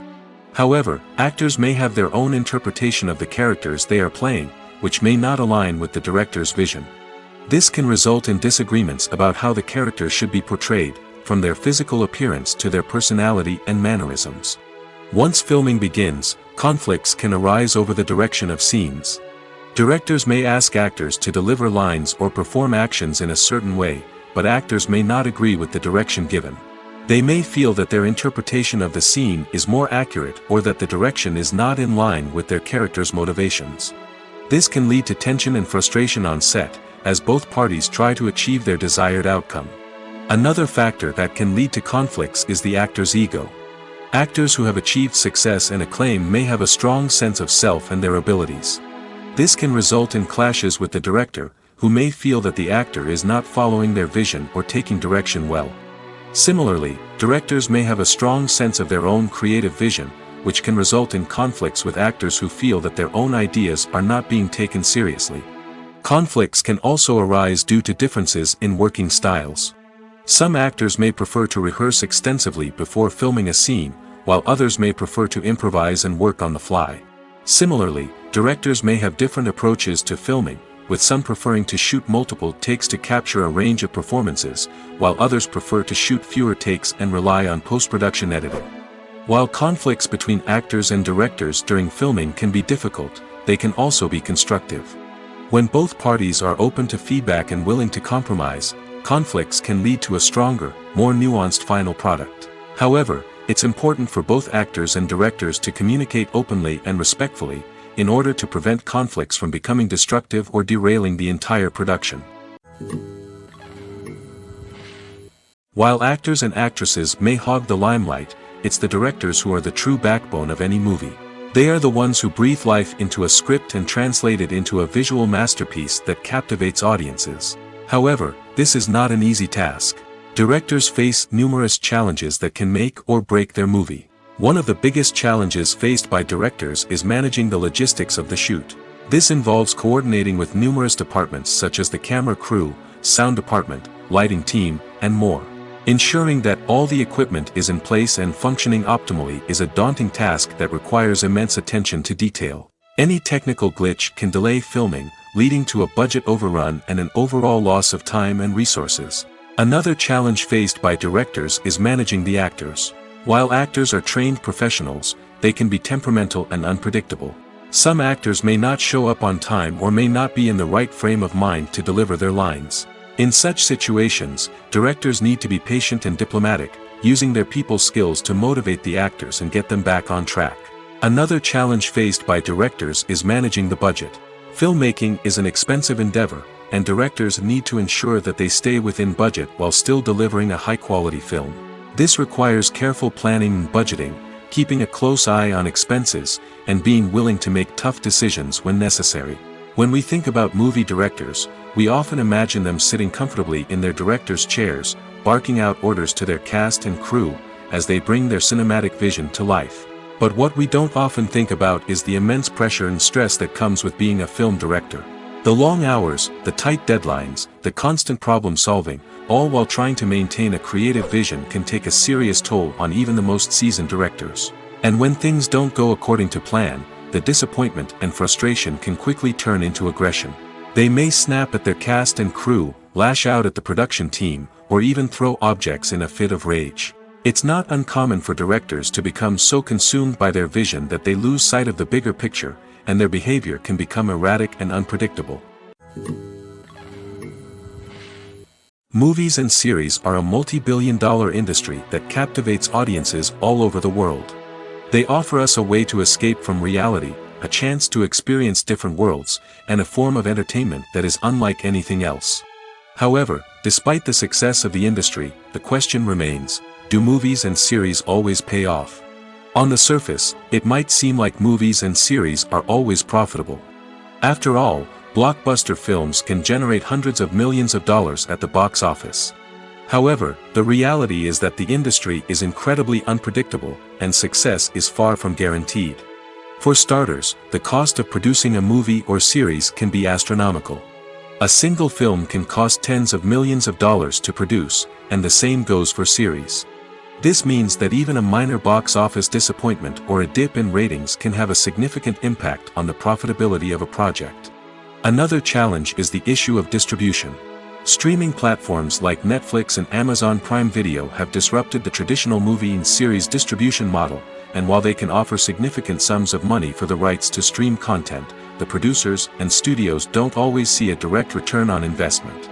However, actors may have their own interpretation of the characters they are playing, which may not align with the director's vision. This can result in disagreements about how the characters should be portrayed, from their physical appearance to their personality and mannerisms. Once filming begins, conflicts can arise over the direction of scenes. Directors may ask actors to deliver lines or perform actions in a certain way, but actors may not agree with the direction given. They may feel that their interpretation of the scene is more accurate or that the direction is not in line with their character's motivations. This can lead to tension and frustration on set, as both parties try to achieve their desired outcome. Another factor that can lead to conflicts is the actor's ego. Actors who have achieved success and acclaim may have a strong sense of self and their abilities. This can result in clashes with the director, who may feel that the actor is not following their vision or taking direction well. Similarly, directors may have a strong sense of their own creative vision, which can result in conflicts with actors who feel that their own ideas are not being taken seriously. Conflicts can also arise due to differences in working styles. Some actors may prefer to rehearse extensively before filming a scene, while others may prefer to improvise and work on the fly. Similarly, directors may have different approaches to filming, with some preferring to shoot multiple takes to capture a range of performances, while others prefer to shoot fewer takes and rely on post-production editing. While conflicts between actors and directors during filming can be difficult, they can also be constructive. When both parties are open to feedback and willing to compromise, conflicts can lead to a stronger, more nuanced final product. However, it's important for both actors and directors to communicate openly and respectfully, in order to prevent conflicts from becoming destructive or derailing the entire production. While actors and actresses may hog the limelight, it's the directors who are the true backbone of any movie. They are the ones who breathe life into a script and translate it into a visual masterpiece that captivates audiences. However, this is not an easy task. Directors face numerous challenges that can make or break their movie. One of the biggest challenges faced by directors is managing the logistics of the shoot. This involves coordinating with numerous departments such as the camera crew, sound department, lighting team, and more. Ensuring that all the equipment is in place and functioning optimally is a daunting task that requires immense attention to detail. Any technical glitch can delay filming, leading to a budget overrun and an overall loss of time and resources. Another challenge faced by directors is managing the actors. While actors are trained professionals, they can be temperamental and unpredictable. Some actors may not show up on time or may not be in the right frame of mind to deliver their lines. In such situations, directors need to be patient and diplomatic, using their people skills to motivate the actors and get them back on track. Another challenge faced by directors is managing the budget. Filmmaking is an expensive endeavor, and directors need to ensure that they stay within budget while still delivering a high-quality film. This requires careful planning and budgeting, keeping a close eye on expenses, and being willing to make tough decisions when necessary. When we think about movie directors, we often imagine them sitting comfortably in their director's chairs, barking out orders to their cast and crew, as they bring their cinematic vision to life. But what we don't often think about is the immense pressure and stress that comes with being a film director. The long hours, the tight deadlines, the constant problem solving, all while trying to maintain a creative vision can take a serious toll on even the most seasoned directors. And when things don't go according to plan, the disappointment and frustration can quickly turn into aggression. They may snap at their cast and crew, lash out at the production team, or even throw objects in a fit of rage. It's not uncommon for directors to become so consumed by their vision that they lose sight of the bigger picture, and their behavior can become erratic and unpredictable. Movies and series are a multi-billion-dollar industry that captivates audiences all over the world. They offer us a way to escape from reality, a chance to experience different worlds, and a form of entertainment that is unlike anything else. However, despite the success of the industry, the question remains, do movies and series always pay off? On the surface, it might seem like movies and series are always profitable. After all, blockbuster films can generate hundreds of millions of dollars at the box office. However, the reality is that the industry is incredibly unpredictable, and success is far from guaranteed. For starters, the cost of producing a movie or series can be astronomical. A single film can cost tens of millions of dollars to produce, and the same goes for series. This means that even a minor box office disappointment or a dip in ratings can have a significant impact on the profitability of a project. Another challenge is the issue of distribution. Streaming platforms like Netflix and Amazon Prime Video have disrupted the traditional movie and series distribution model, and while they can offer significant sums of money for the rights to stream content, the producers and studios don't always see a direct return on investment.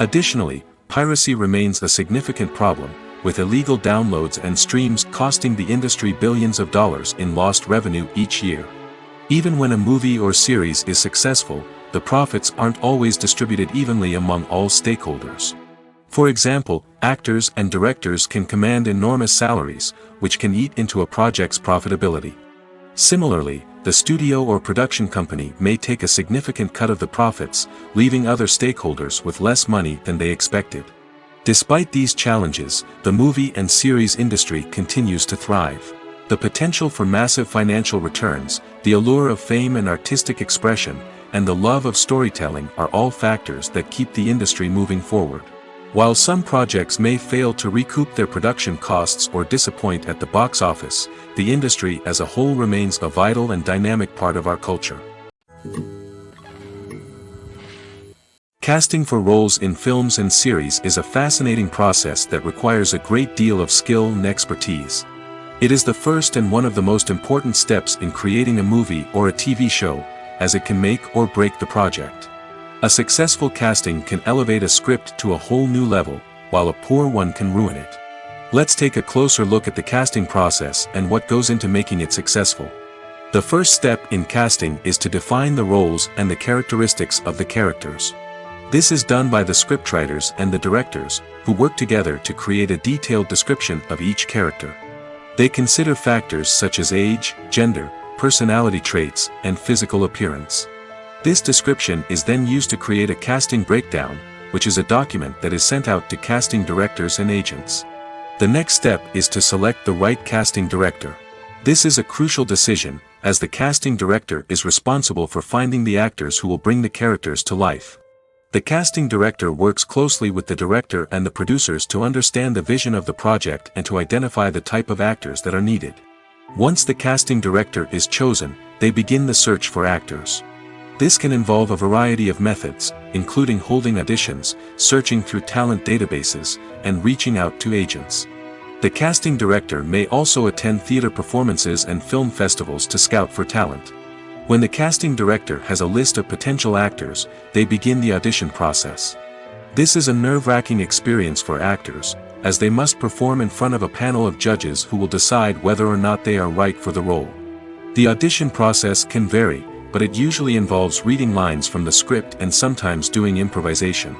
Additionally, piracy remains a significant problem, with illegal downloads and streams costing the industry billions of dollars in lost revenue each year. Even when a movie or series is successful, the profits aren't always distributed evenly among all stakeholders. For example, actors and directors can command enormous salaries, which can eat into a project's profitability. Similarly, the studio or production company may take a significant cut of the profits, leaving other stakeholders with less money than they expected. Despite these challenges, the movie and series industry continues to thrive. The potential for massive financial returns, the allure of fame and artistic expression, and the love of storytelling are all factors that keep the industry moving forward. While some projects may fail to recoup their production costs or disappoint at the box office, the industry as a whole remains a vital and dynamic part of our culture. Casting for roles in films and series is a fascinating process that requires a great deal of skill and expertise. It is the first and one of the most important steps in creating a movie or a TV show, as it can make or break the project. A successful casting can elevate a script to a whole new level, while a poor one can ruin it. Let's take a closer look at the casting process and what goes into making it successful. The first step in casting is to define the roles and the characteristics of the characters. This is done by the scriptwriters and the directors, who work together to create a detailed description of each character. They consider factors such as age, gender, personality traits, and physical appearance. This description is then used to create a casting breakdown, which is a document that is sent out to casting directors and agents. The next step is to select the right casting director. This is a crucial decision, as the casting director is responsible for finding the actors who will bring the characters to life. The casting director works closely with the director and the producers to understand the vision of the project and to identify the type of actors that are needed. Once the casting director is chosen, they begin the search for actors. This can involve a variety of methods, including holding auditions, searching through talent databases, and reaching out to agents. The casting director may also attend theater performances and film festivals to scout for talent. When the casting director has a list of potential actors, they begin the audition process. This is a nerve-wracking experience for actors, as they must perform in front of a panel of judges who will decide whether or not they are right for the role. The audition process can vary, but it usually involves reading lines from the script and sometimes doing improvisation.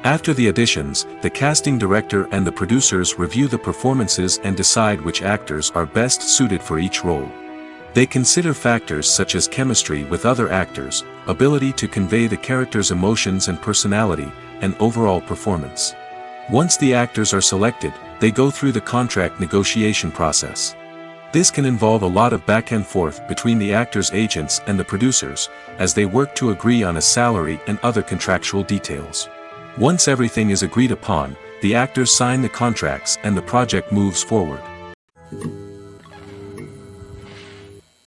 After the auditions, the casting director and the producers review the performances and decide which actors are best suited for each role. They consider factors such as chemistry with other actors, ability to convey the character's emotions and personality, and overall performance. Once the actors are selected, they go through the contract negotiation process. This can involve a lot of back and forth between the actors' agents and the producers, as they work to agree on a salary and other contractual details. Once everything is agreed upon, the actors sign the contracts and the project moves forward.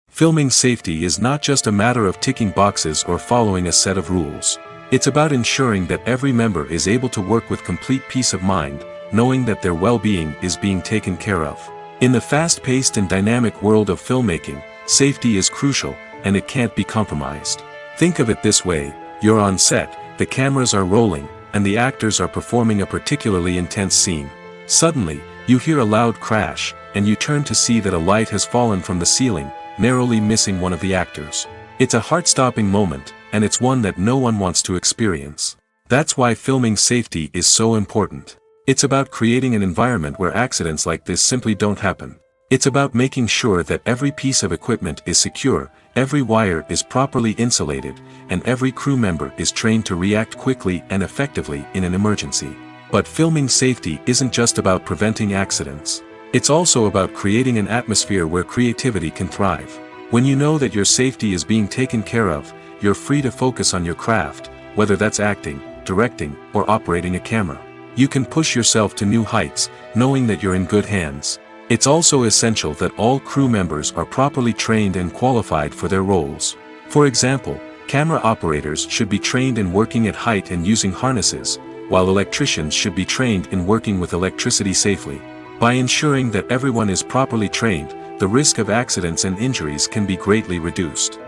Filming safety is not just a matter of ticking boxes or following a set of rules. It's about ensuring that every member is able to work with complete peace of mind, knowing that their well-being is being taken care of. In the fast-paced and dynamic world of filmmaking, safety is crucial, and it can't be compromised. Think of it this way: you're on set, the cameras are rolling, and the actors are performing a particularly intense scene. Suddenly, you hear a loud crash, and you turn to see that a light has fallen from the ceiling, narrowly missing one of the actors. It's a heart-stopping moment, and it's one that no one wants to experience. That's why filming safety is so important. It's about creating an environment where accidents like this simply don't happen. It's about making sure that every piece of equipment is secure, every wire is properly insulated, and every crew member is trained to react quickly and effectively in an emergency. But filming safety isn't just about preventing accidents. It's also about creating an atmosphere where creativity can thrive. When you know that your safety is being taken care of, you're free to focus on your craft, whether that's acting, directing, or operating a camera. You can push yourself to new heights, knowing that you're in good hands. It's also essential that all crew members are properly trained and qualified for their roles. For example, camera operators should be trained in working at height and using harnesses, while electricians should be trained in working with electricity safely. By ensuring that everyone is properly trained, the risk of accidents and injuries can be greatly reduced.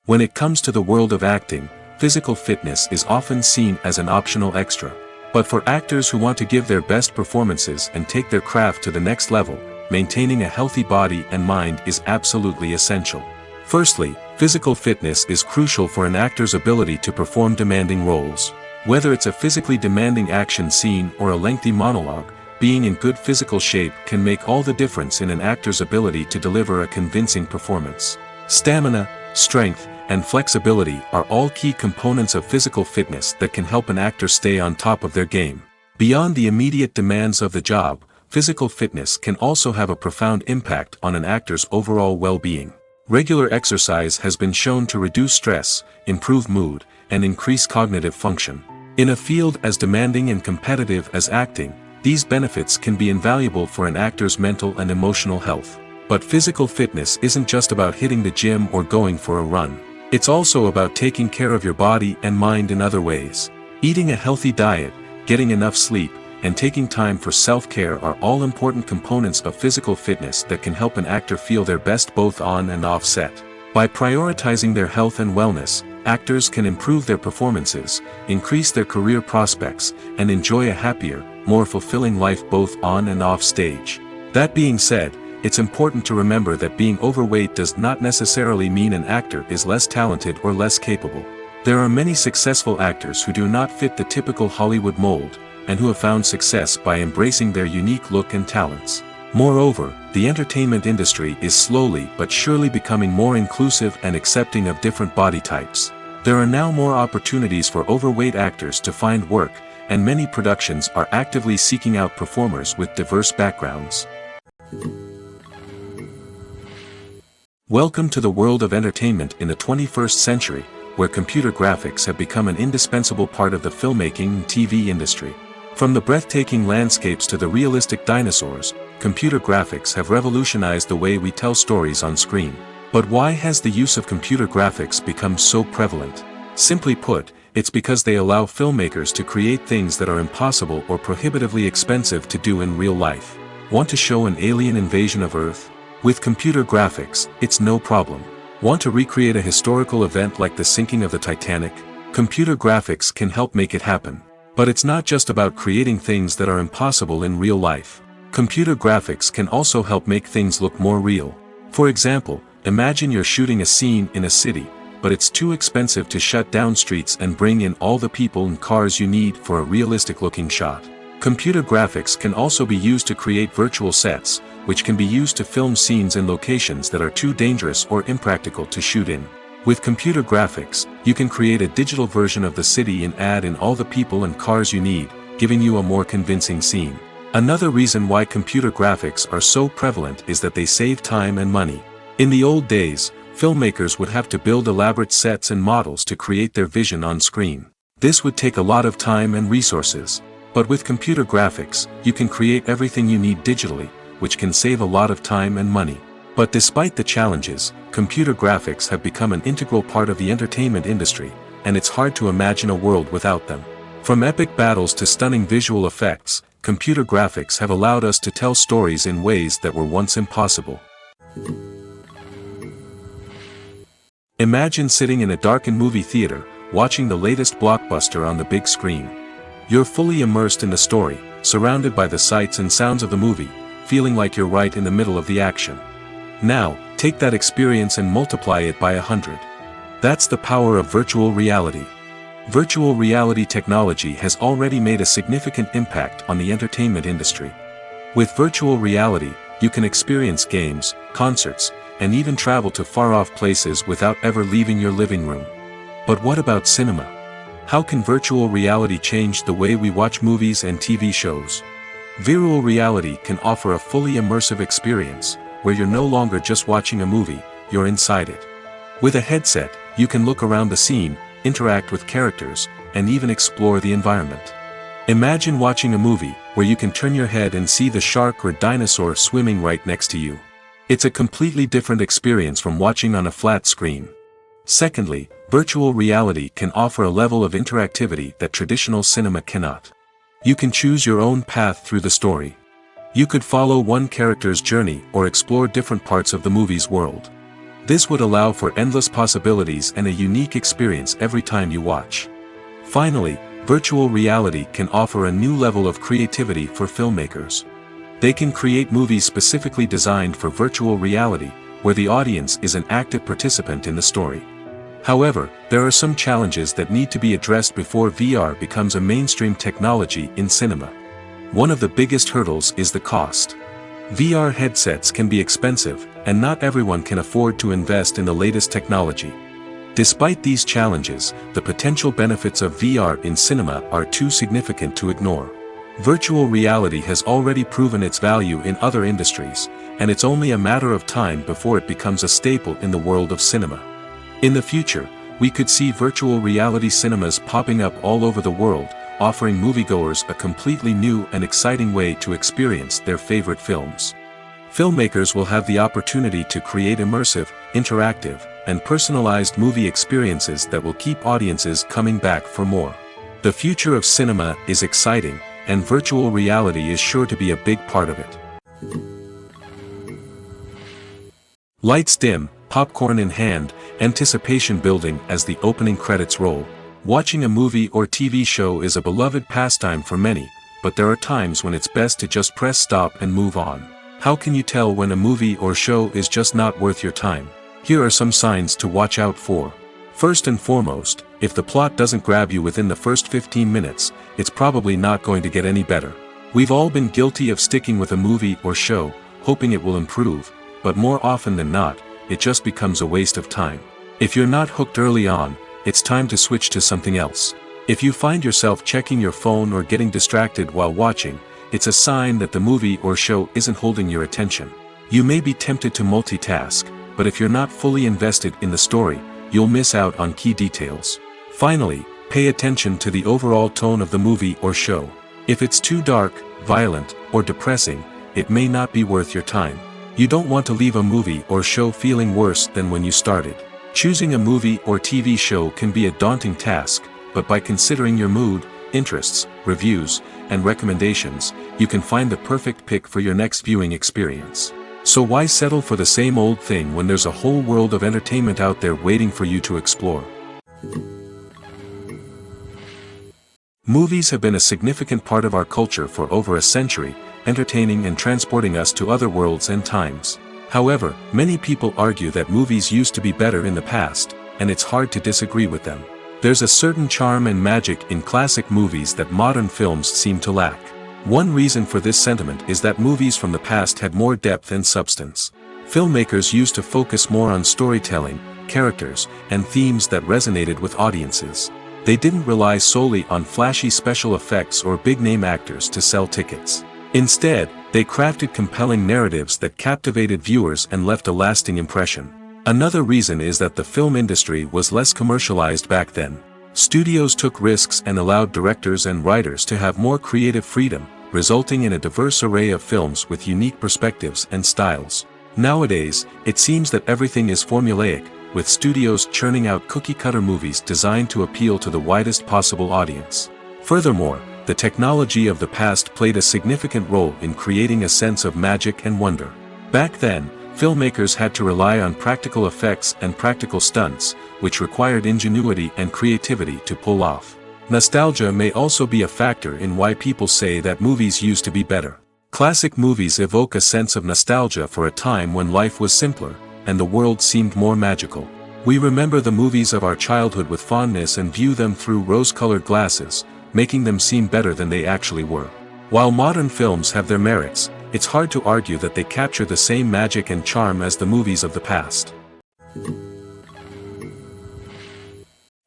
When it comes to the world of acting, physical fitness is often seen as an optional extra. But for actors who want to give their best performances and take their craft to the next level, maintaining a healthy body and mind is absolutely essential. Firstly, physical fitness is crucial for an actor's ability to perform demanding roles. Whether it's a physically demanding action scene or a lengthy monologue, being in good physical shape can make all the difference in an actor's ability to deliver a convincing performance. Stamina, strength, and flexibility are all key components of physical fitness that can help an actor stay on top of their game. Beyond the immediate demands of the job, physical fitness can also have a profound impact on an actor's overall well-being. Regular exercise has been shown to reduce stress, improve mood, and increase cognitive function. In a field as demanding and competitive as acting, these benefits can be invaluable for an actor's mental and emotional health. But physical fitness isn't just about hitting the gym or going for a run. It's also about taking care of your body and mind in other ways. Eating a healthy diet, getting enough sleep, and taking time for self-care are all important components of physical fitness that can help an actor feel their best both on and off set. By prioritizing their health and wellness, actors can improve their performances, increase their career prospects, and enjoy a happier, more fulfilling life both on and off stage. That being said, it's important to remember that being overweight does not necessarily mean an actor is less talented or less capable. There are many successful actors who do not fit the typical Hollywood mold, and who have found success by embracing their unique look and talents. Moreover, the entertainment industry is slowly but surely becoming more inclusive and accepting of different body types. There are now more opportunities for overweight actors to find work, and many productions are actively seeking out performers with diverse backgrounds. Welcome to the world of entertainment in the 21st century, where computer graphics have become an indispensable part of the filmmaking and TV industry. From the breathtaking landscapes to the realistic dinosaurs, computer graphics have revolutionized the way we tell stories on screen. But why has the use of computer graphics become so prevalent? Simply put, it's because they allow filmmakers to create things that are impossible or prohibitively expensive to do in real life. Want to show an alien invasion of Earth? With computer graphics, it's no problem. Want to recreate a historical event like the sinking of the Titanic? Computer graphics can help make it happen. But it's not just about creating things that are impossible in real life. Computer graphics can also help make things look more real. For example, imagine you're shooting a scene in a city, but it's too expensive to shut down streets and bring in all the people and cars you need for a realistic-looking shot. Computer graphics can also be used to create virtual sets, which can be used to film scenes in locations that are too dangerous or impractical to shoot in. With computer graphics, you can create a digital version of the city and add in all the people and cars you need, giving you a more convincing scene. Another reason why computer graphics are so prevalent is that they save time and money. In the old days, filmmakers would have to build elaborate sets and models to create their vision on screen. This would take a lot of time and resources. But with computer graphics, you can create everything you need digitally, which can save a lot of time and money. But despite the challenges, computer graphics have become an integral part of the entertainment industry, and it's hard to imagine a world without them. From epic battles to stunning visual effects, computer graphics have allowed us to tell stories in ways that were once impossible. Imagine sitting in a darkened movie theater, watching the latest blockbuster on the big screen. You're fully immersed in the story, surrounded by the sights and sounds of the movie, feeling like you're right in the middle of the action. Now, take that experience and multiply it by 100. That's the power of virtual reality. Virtual reality technology has already made a significant impact on the entertainment industry. With virtual reality, you can experience games, concerts, and even travel to far-off places without ever leaving your living room. But what about cinema? How can virtual reality change the way we watch movies and TV shows? Virtual reality can offer a fully immersive experience, where you're no longer just watching a movie, you're inside it. With a headset, you can look around the scene, interact with characters, and even explore the environment. Imagine watching a movie, where you can turn your head and see the shark or dinosaur swimming right next to you. It's a completely different experience from watching on a flat screen. Secondly, virtual reality can offer a level of interactivity that traditional cinema cannot. You can choose your own path through the story. You could follow one character's journey or explore different parts of the movie's world. This would allow for endless possibilities and a unique experience every time you watch. Finally, virtual reality can offer a new level of creativity for filmmakers. They can create movies specifically designed for virtual reality, where the audience is an active participant in the story. However, there are some challenges that need to be addressed before VR becomes a mainstream technology in cinema. One of the biggest hurdles is the cost. VR headsets can be expensive, and not everyone can afford to invest in the latest technology. Despite these challenges, the potential benefits of VR in cinema are too significant to ignore. Virtual reality has already proven its value in other industries, and it's only a matter of time before it becomes a staple in the world of cinema. In the future, we could see virtual reality cinemas popping up all over the world, offering moviegoers a completely new and exciting way to experience their favorite films. Filmmakers will have the opportunity to create immersive, interactive, and personalized movie experiences that will keep audiences coming back for more. The future of cinema is exciting, and virtual reality is sure to be a big part of it. Lights dim, popcorn in hand, anticipation building as the opening credits roll. Watching a movie or TV show is a beloved pastime for many, but there are times when it's best to just press stop and move on. How can you tell when a movie or show is just not worth your time? Here are some signs to watch out for. First and foremost, if the plot doesn't grab you within the first 15 minutes, it's probably not going to get any better. We've all been guilty of sticking with a movie or show, hoping it will improve, but more often than not, it just becomes a waste of time. If you're not hooked early on, it's time to switch to something else. If you find yourself checking your phone or getting distracted while watching, it's a sign that the movie or show isn't holding your attention. You may be tempted to multitask, but if you're not fully invested in the story, you'll miss out on key details. Finally, pay attention to the overall tone of the movie or show. If it's too dark, violent, or depressing, it may not be worth your time. You don't want to leave a movie or show feeling worse than when you started. Choosing a movie or TV show can be a daunting task, but by considering your mood, interests, reviews, and recommendations, you can find the perfect pick for your next viewing experience. So why settle for the same old thing when there's a whole world of entertainment out there waiting for you to explore? Movies have been a significant part of our culture for over a century, entertaining and transporting us to other worlds and times. However, many people argue that movies used to be better in the past, and it's hard to disagree with them. There's a certain charm and magic in classic movies that modern films seem to lack. One reason for this sentiment is that movies from the past had more depth and substance. Filmmakers used to focus more on storytelling, characters, and themes that resonated with audiences. They didn't rely solely on flashy special effects or big-name actors to sell tickets. Instead, they crafted compelling narratives that captivated viewers and left a lasting impression. Another reason is that the film industry was less commercialized back then. Studios took risks and allowed directors and writers to have more creative freedom, resulting in a diverse array of films with unique perspectives and styles. Nowadays, it seems that everything is formulaic, with studios churning out cookie-cutter movies designed to appeal to the widest possible audience. Furthermore, the technology of the past played a significant role in creating a sense of magic and wonder. Back then, filmmakers had to rely on practical effects and practical stunts, which required ingenuity and creativity to pull off. Nostalgia may also be a factor in why people say that movies used to be better. Classic movies evoke a sense of nostalgia for a time when life was simpler, and the world seemed more magical. We remember the movies of our childhood with fondness and view them through rose-colored glasses, making them seem better than they actually were. While modern films have their merits, it's hard to argue that they capture the same magic and charm as the movies of the past.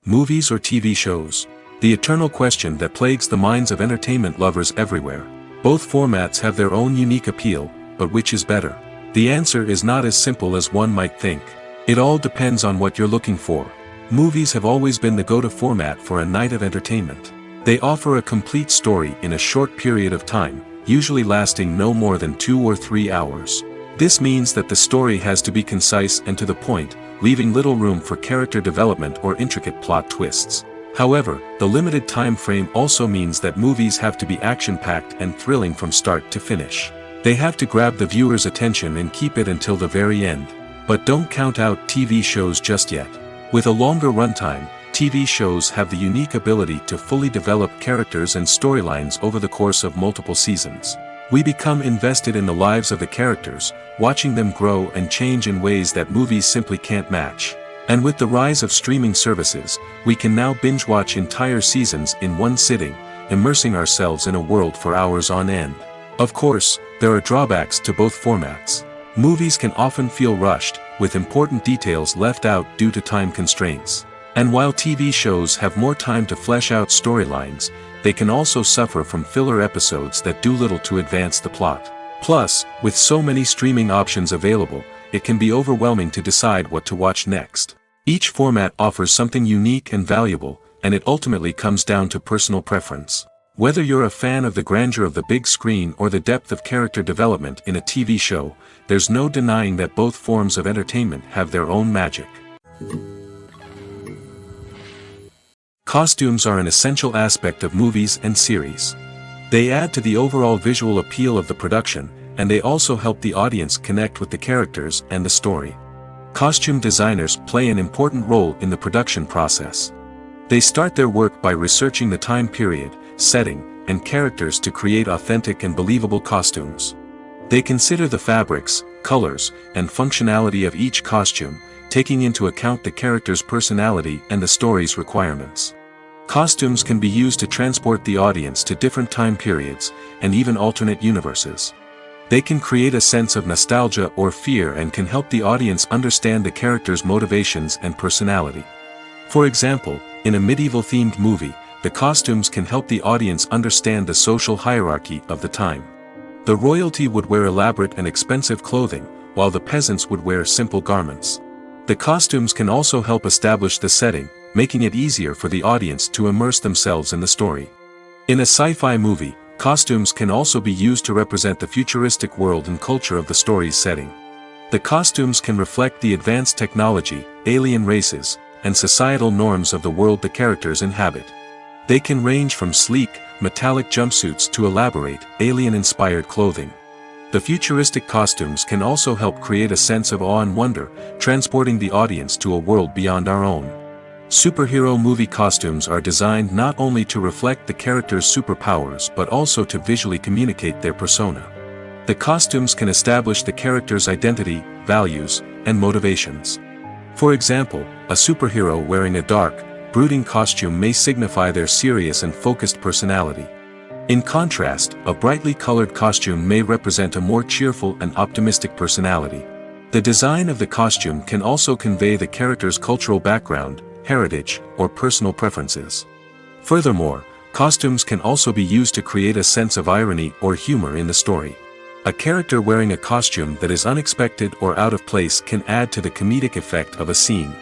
Movies or TV shows? The eternal question that plagues the minds of entertainment lovers everywhere. Both formats have their own unique appeal, but which is better? The answer is not as simple as one might think. It all depends on what you're looking for. Movies have always been the go-to format for a night of entertainment. They offer a complete story in a short period of time, usually lasting no more than 2 or 3 hours. This means that the story has to be concise and to the point, leaving little room for character development or intricate plot twists. However, the limited time frame also means that movies have to be action-packed and thrilling from start to finish. They have to grab the viewer's attention and keep it until the very end. But don't count out TV shows just yet. With a longer runtime, TV shows have the unique ability to fully develop characters and storylines over the course of multiple seasons. We become invested in the lives of the characters, watching them grow and change in ways that movies simply can't match. And with the rise of streaming services, we can now binge-watch entire seasons in one sitting, immersing ourselves in a world for hours on end. Of course, there are drawbacks to both formats. Movies can often feel rushed, with important details left out due to time constraints. And while TV shows have more time to flesh out storylines, they can also suffer from filler episodes that do little to advance the plot. Plus, with so many streaming options available, it can be overwhelming to decide what to watch next. Each format offers something unique and valuable, and it ultimately comes down to personal preference. Whether you're a fan of the grandeur of the big screen or the depth of character development in a TV show, there's no denying that both forms of entertainment have their own magic. Costumes are an essential aspect of movies and series. They add to the overall visual appeal of the production, and they also help the audience connect with the characters and the story. Costume designers play an important role in the production process. They start their work by researching the time period, setting, and characters to create authentic and believable costumes. They consider the fabrics, colors, and functionality of each costume, taking into account the character's personality and the story's requirements. Costumes can be used to transport the audience to different time periods, and even alternate universes. They can create a sense of nostalgia or fear and can help the audience understand the character's motivations and personality. For example, in a medieval-themed movie, the costumes can help the audience understand the social hierarchy of the time. The royalty would wear elaborate and expensive clothing, while the peasants would wear simple garments. The costumes can also help establish the setting, making it easier for the audience to immerse themselves in the story. In a sci-fi movie, costumes can also be used to represent the futuristic world and culture of the story's setting. The costumes can reflect the advanced technology, alien races, and societal norms of the world the characters inhabit. They can range from sleek, metallic jumpsuits to elaborate, alien-inspired clothing. The futuristic costumes can also help create a sense of awe and wonder, transporting the audience to a world beyond our own. Superhero movie costumes are designed not only to reflect the character's superpowers but also to visually communicate their persona. The costumes can establish the character's identity, values, and motivations. For example, a superhero wearing a dark, brooding costume may signify their serious and focused personality. In contrast, a brightly colored costume may represent a more cheerful and optimistic personality. The design of the costume can also convey the character's cultural background, heritage, or personal preferences. Furthermore, costumes can also be used to create a sense of irony or humor in the story. A character wearing a costume that is unexpected or out of place can add to the comedic effect of a scene.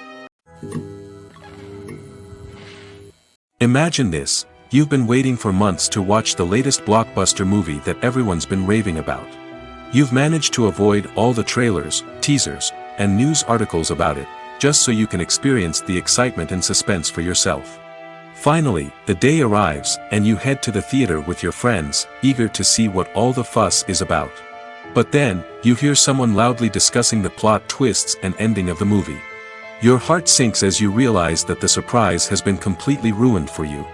Imagine this: you've been waiting for months to watch the latest blockbuster movie that everyone's been raving about. You've managed to avoid all the trailers, teasers, and news articles about it, just so you can experience the excitement and suspense for yourself. Finally, the day arrives, and you head to the theater with your friends, eager to see what all the fuss is about. But then, you hear someone loudly discussing the plot twists and ending of the movie. Your heart sinks as you realize that the surprise has been completely ruined for you.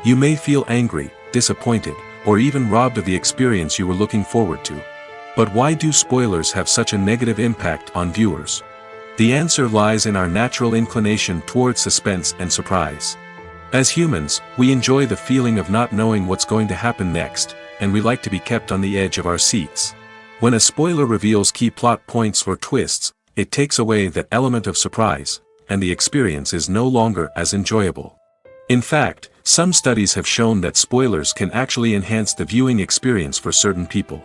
You may feel angry, disappointed, or even robbed of the experience you were looking forward to. But why do spoilers have such a negative impact on viewers? The answer lies in our natural inclination towards suspense and surprise. As humans, we enjoy the feeling of not knowing what's going to happen next, and we like to be kept on the edge of our seats. When a spoiler reveals key plot points or twists, it takes away that element of surprise, and the experience is no longer as enjoyable. In fact, some studies have shown that spoilers can actually enhance the viewing experience for certain people.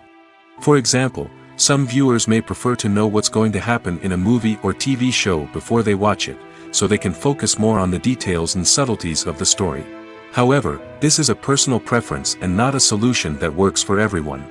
For example, some viewers may prefer to know what's going to happen in a movie or TV show before they watch it, so they can focus more on the details and subtleties of the story. However, this is a personal preference and not a solution that works for everyone.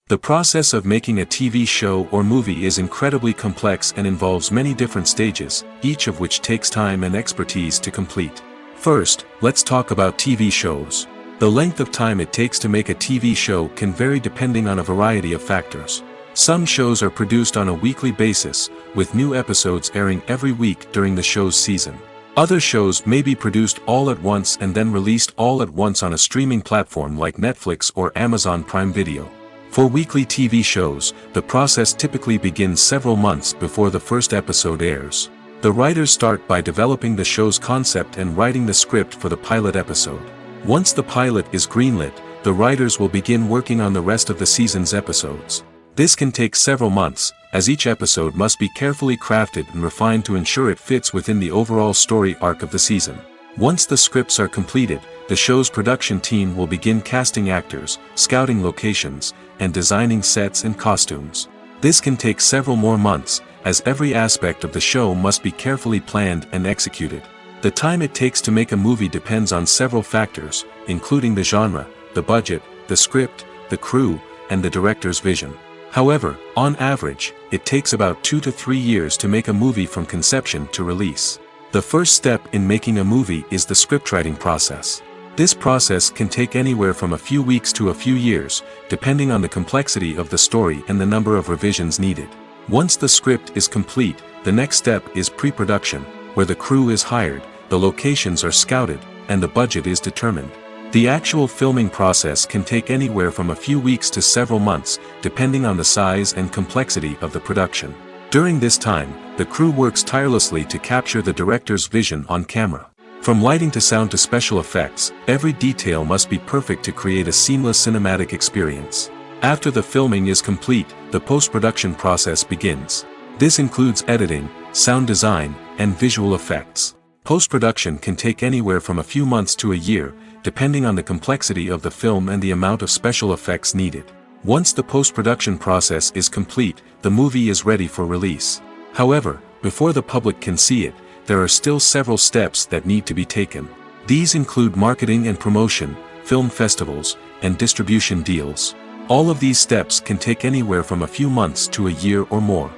The process of making a TV show or movie is incredibly complex and involves many different stages, each of which takes time and expertise to complete. First, let's talk about TV shows. The length of time it takes to make a TV show can vary depending on a variety of factors. Some shows are produced on a weekly basis, with new episodes airing every week during the show's season. Other shows may be produced all at once and then released all at once on a streaming platform like Netflix or Amazon Prime Video. For weekly TV shows, the process typically begins several months before the first episode airs. The writers start by developing the show's concept and writing the script for the pilot episode. Once the pilot is greenlit, the writers will begin working on the rest of the season's episodes. This can take several months, as each episode must be carefully crafted and refined to ensure it fits within the overall story arc of the season. Once the scripts are completed, the show's production team will begin casting actors, scouting locations, and designing sets and costumes. This can take several more months, as every aspect of the show must be carefully planned and executed. The time it takes to make a movie depends on several factors, including the genre, the budget, the script, the crew, and the director's vision. However, on average, it takes about 2 to 3 years to make a movie from conception to release. The first step in making a movie is the scriptwriting process. This process can take anywhere from a few weeks to a few years, depending on the complexity of the story and the number of revisions needed. Once the script is complete, the next step is pre-production, where the crew is hired, the locations are scouted, and the budget is determined. The actual filming process can take anywhere from a few weeks to several months, depending on the size and complexity of the production. During this time, the crew works tirelessly to capture the director's vision on camera. From lighting to sound to special effects, every detail must be perfect to create a seamless cinematic experience. After the filming is complete, the post-production process begins. This includes editing, sound design, and visual effects. Post-production can take anywhere from a few months to a year, depending on the complexity of the film and the amount of special effects needed. Once the post-production process is complete, the movie is ready for release. However, before the public can see it, there are still several steps that need to be taken. These include marketing and promotion, film festivals, and distribution deals. All of these steps can take anywhere from a few months to a year or more.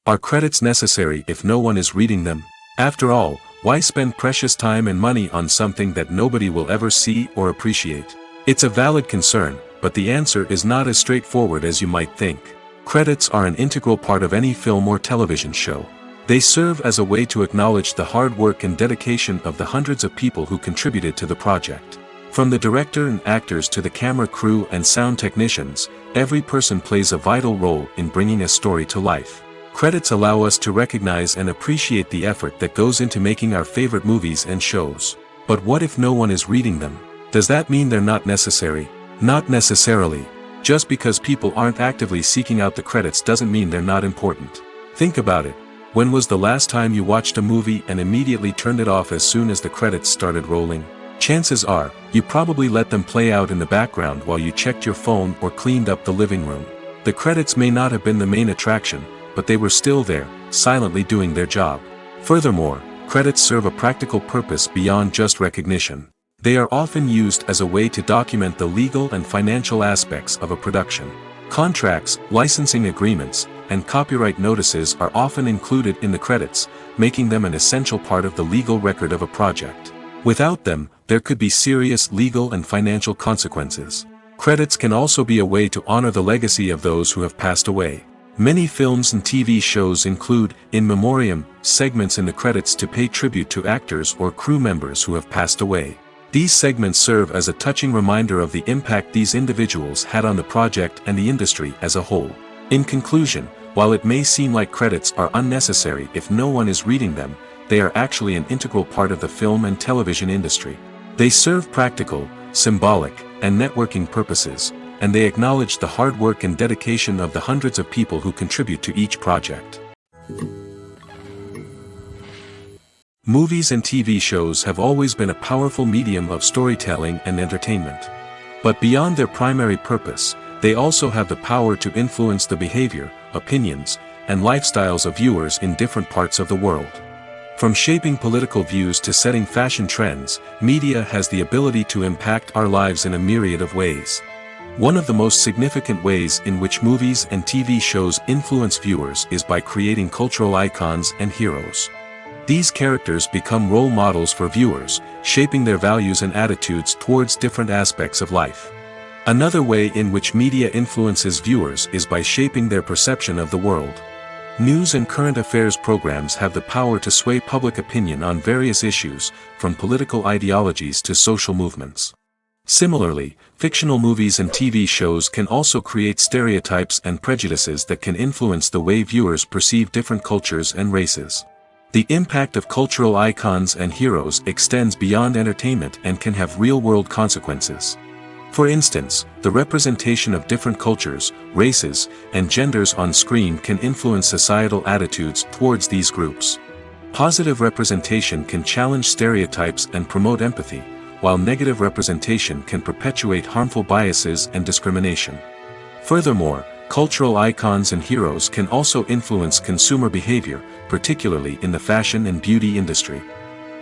Are credits necessary if no one is reading them? After all, why spend precious time and money on something that nobody will ever see or appreciate? It's a valid concern, but the answer is not as straightforward as you might think. Credits are an integral part of any film or television show. They serve as a way to acknowledge the hard work and dedication of the hundreds of people who contributed to the project. From the director and actors to the camera crew and sound technicians, every person plays a vital role in bringing a story to life. Credits allow us to recognize and appreciate the effort that goes into making our favorite movies and shows. But what if no one is reading them? Does that mean they're not necessary? Not necessarily. Just because people aren't actively seeking out the credits doesn't mean they're not important. Think about it. When was the last time you watched a movie and immediately turned it off as soon as the credits started rolling? Chances are, you probably let them play out in the background while you checked your phone or cleaned up the living room. The credits may not have been the main attraction, but they were still there, silently doing their job. Furthermore, credits serve a practical purpose beyond just recognition. They are often used as a way to document the legal and financial aspects of a production. Contracts, licensing agreements, and copyright notices are often included in the credits, making them an essential part of the legal record of a project. Without them, there could be serious legal and financial consequences. Credits can also be a way to honor the legacy of those who have passed away. Many films and TV shows include, in memoriam, segments in the credits to pay tribute to actors or crew members who have passed away. These segments serve as a touching reminder of the impact these individuals had on the project and the industry as a whole. In conclusion, while it may seem like credits are unnecessary if no one is reading them, they are actually an integral part of the film and television industry. They serve practical, symbolic, and networking purposes, and they acknowledge the hard work and dedication of the hundreds of people who contribute to each project. Movies and TV shows have always been a powerful medium of storytelling and entertainment. But beyond their primary purpose, they also have the power to influence the behavior, opinions, and lifestyles of viewers in different parts of the world. From shaping political views to setting fashion trends, media has the ability to impact our lives in a myriad of ways. One of the most significant ways in which movies and TV shows influence viewers is by creating cultural icons and heroes. These characters become role models for viewers, shaping their values and attitudes towards different aspects of life. Another way in which media influences viewers is by shaping their perception of the world. News and current affairs programs have the power to sway public opinion on various issues, from political ideologies to social movements. Similarly, fictional movies and TV shows can also create stereotypes and prejudices that can influence the way viewers perceive different cultures and races. The impact of cultural icons and heroes extends beyond entertainment and can have real-world consequences. For instance, the representation of different cultures, races, and genders on screen can influence societal attitudes towards these groups. Positive representation can challenge stereotypes and promote empathy, while negative representation can perpetuate harmful biases and discrimination. Furthermore, cultural icons and heroes can also influence consumer behavior, particularly in the fashion and beauty industry.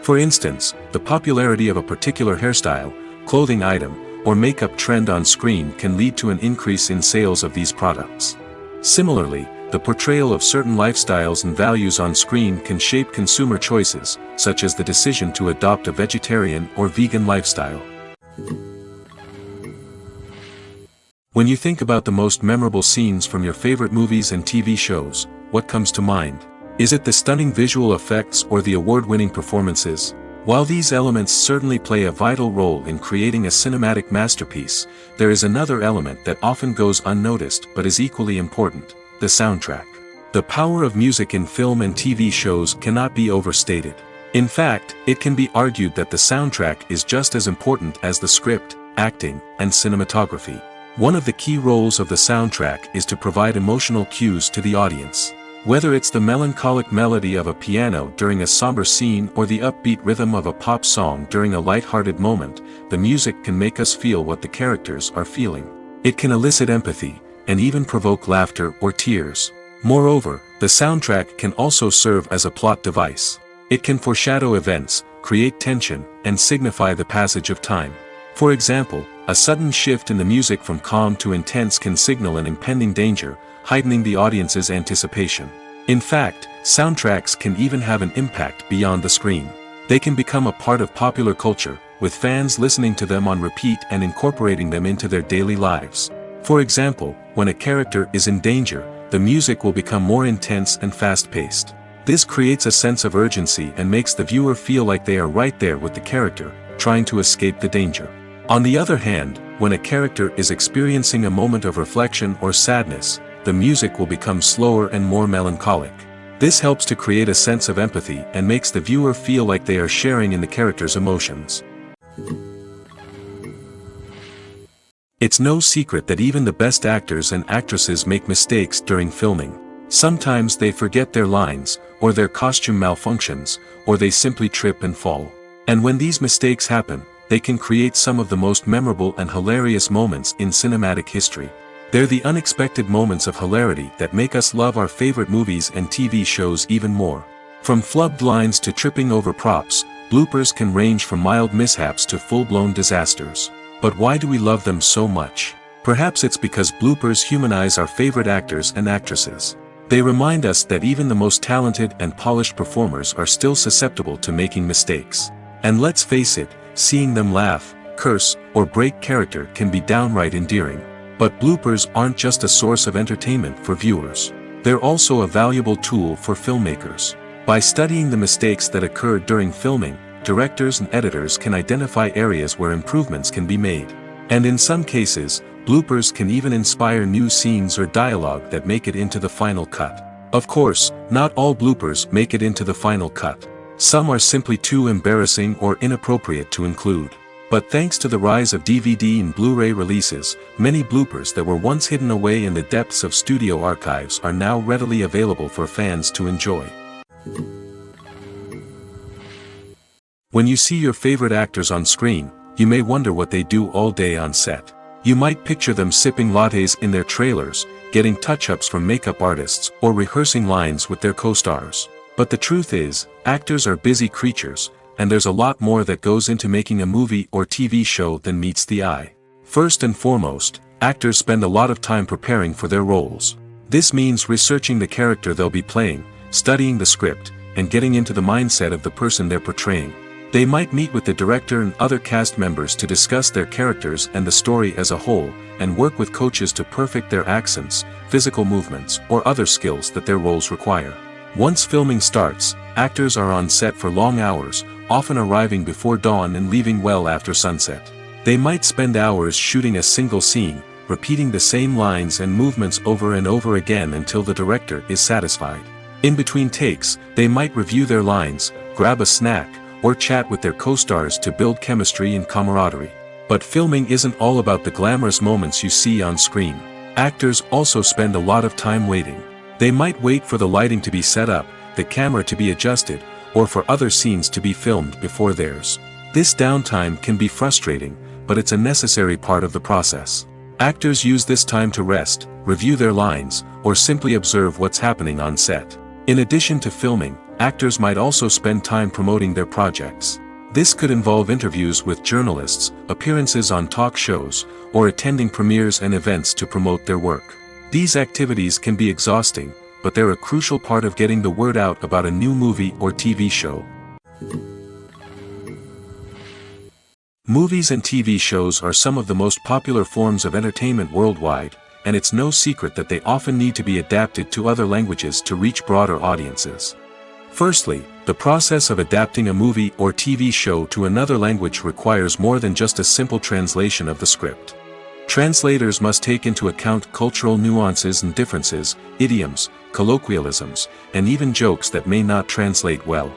For instance, the popularity of a particular hairstyle, clothing item, or makeup trend on screen can lead to an increase in sales of these products. Similarly, the portrayal of certain lifestyles and values on screen can shape consumer choices, such as the decision to adopt a vegetarian or vegan lifestyle. When you think about the most memorable scenes from your favorite movies and TV shows, what comes to mind? Is it the stunning visual effects or the award-winning performances? While these elements certainly play a vital role in creating a cinematic masterpiece, there is another element that often goes unnoticed but is equally important: the soundtrack. The power of music in film and TV shows cannot be overstated. In fact, it can be argued that the soundtrack is just as important as the script, acting, and cinematography. One of the key roles of the soundtrack is to provide emotional cues to the audience. Whether it's the melancholic melody of a piano during a somber scene or the upbeat rhythm of a pop song during a light-hearted moment, the music can make us feel what the characters are feeling. It can elicit empathy, and even provoke laughter or tears. Moreover, the soundtrack can also serve as a plot device. It can foreshadow events, create tension, and signify the passage of time. For example, a sudden shift in the music from calm to intense can signal an impending danger, heightening the audience's anticipation. In fact, soundtracks can even have an impact beyond the screen. They can become a part of popular culture, with fans listening to them on repeat and incorporating them into their daily lives. For example, when a character is in danger, the music will become more intense and fast-paced. This creates a sense of urgency and makes the viewer feel like they are right there with the character, trying to escape the danger. On the other hand, when a character is experiencing a moment of reflection or sadness, the music will become slower and more melancholic. This helps to create a sense of empathy and makes the viewer feel like they are sharing in the character's emotions. It's no secret that even the best actors and actresses make mistakes during filming. Sometimes they forget their lines, or their costume malfunctions, or they simply trip and fall. And when these mistakes happen, they can create some of the most memorable and hilarious moments in cinematic history. They're the unexpected moments of hilarity that make us love our favorite movies and TV shows even more. From flubbed lines to tripping over props, bloopers can range from mild mishaps to full-blown disasters. But why do we love them so much? Perhaps it's because bloopers humanize our favorite actors and actresses. They remind us that even the most talented and polished performers are still susceptible to making mistakes. And let's face it, seeing them laugh, curse, or break character can be downright endearing. But bloopers aren't just a source of entertainment for viewers. They're also a valuable tool for filmmakers. By studying the mistakes that occur during filming, directors and editors can identify areas where improvements can be made. And in some cases, bloopers can even inspire new scenes or dialogue that make it into the final cut. Of course, not all bloopers make it into the final cut. Some are simply too embarrassing or inappropriate to include. But thanks to the rise of DVD and Blu-ray releases, many bloopers that were once hidden away in the depths of studio archives are now readily available for fans to enjoy. When you see your favorite actors on screen, you may wonder what they do all day on set. You might picture them sipping lattes in their trailers, getting touch-ups from makeup artists, or rehearsing lines with their co-stars. But the truth is, actors are busy creatures, and there's a lot more that goes into making a movie or TV show than meets the eye. First and foremost, actors spend a lot of time preparing for their roles. This means researching the character they'll be playing, studying the script, and getting into the mindset of the person they're portraying. They might meet with the director and other cast members to discuss their characters and the story as a whole, and work with coaches to perfect their accents, physical movements, or other skills that their roles require. Once filming starts, actors are on set for long hours, often arriving before dawn and leaving well after sunset. They might spend hours shooting a single scene, repeating the same lines and movements over and over again until the director is satisfied. In between takes, they might review their lines, grab a snack, or chat with their co-stars to build chemistry and camaraderie. But filming isn't all about the glamorous moments you see on screen. Actors also spend a lot of time waiting. They might wait for the lighting to be set up, the camera to be adjusted, or for other scenes to be filmed before theirs. This downtime can be frustrating, but it's a necessary part of the process. Actors use this time to rest, review their lines, or simply observe what's happening on set. In addition to filming, actors might also spend time promoting their projects. This could involve interviews with journalists, appearances on talk shows, or attending premieres and events to promote their work. These activities can be exhausting, but they're a crucial part of getting the word out about a new movie or TV show. Movies and TV shows are some of the most popular forms of entertainment worldwide, and it's no secret that they often need to be adapted to other languages to reach broader audiences. Firstly, the process of adapting a movie or TV show to another language requires more than just a simple translation of the script. Translators must take into account cultural nuances and differences, idioms, colloquialisms, and even jokes that may not translate well.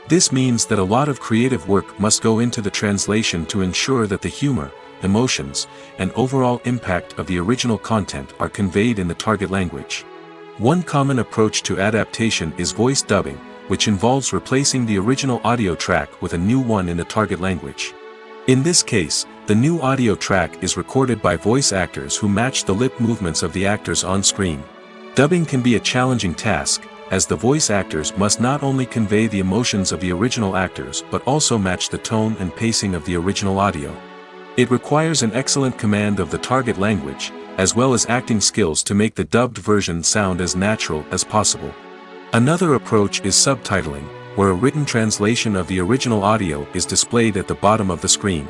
This means that a lot of creative work must go into the translation to ensure that the humor, emotions, and overall impact of the original content are conveyed in the target language. One common approach to adaptation is voice dubbing, which involves replacing the original audio track with a new one in the target language. In this case, the new audio track is recorded by voice actors who match the lip movements of the actors on screen. Dubbing can be a challenging task, as the voice actors must not only convey the emotions of the original actors but also match the tone and pacing of the original audio. It requires an excellent command of the target language, as well as acting skills to make the dubbed version sound as natural as possible. Another approach is subtitling, where a written translation of the original audio is displayed at the bottom of the screen.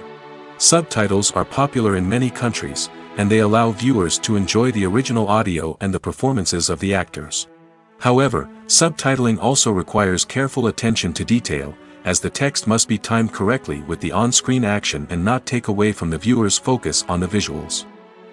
Subtitles are popular in many countries, and they allow viewers to enjoy the original audio and the performances of the actors. However, subtitling also requires careful attention to detail, as the text must be timed correctly with the on-screen action and not take away from the viewer's focus on the visuals.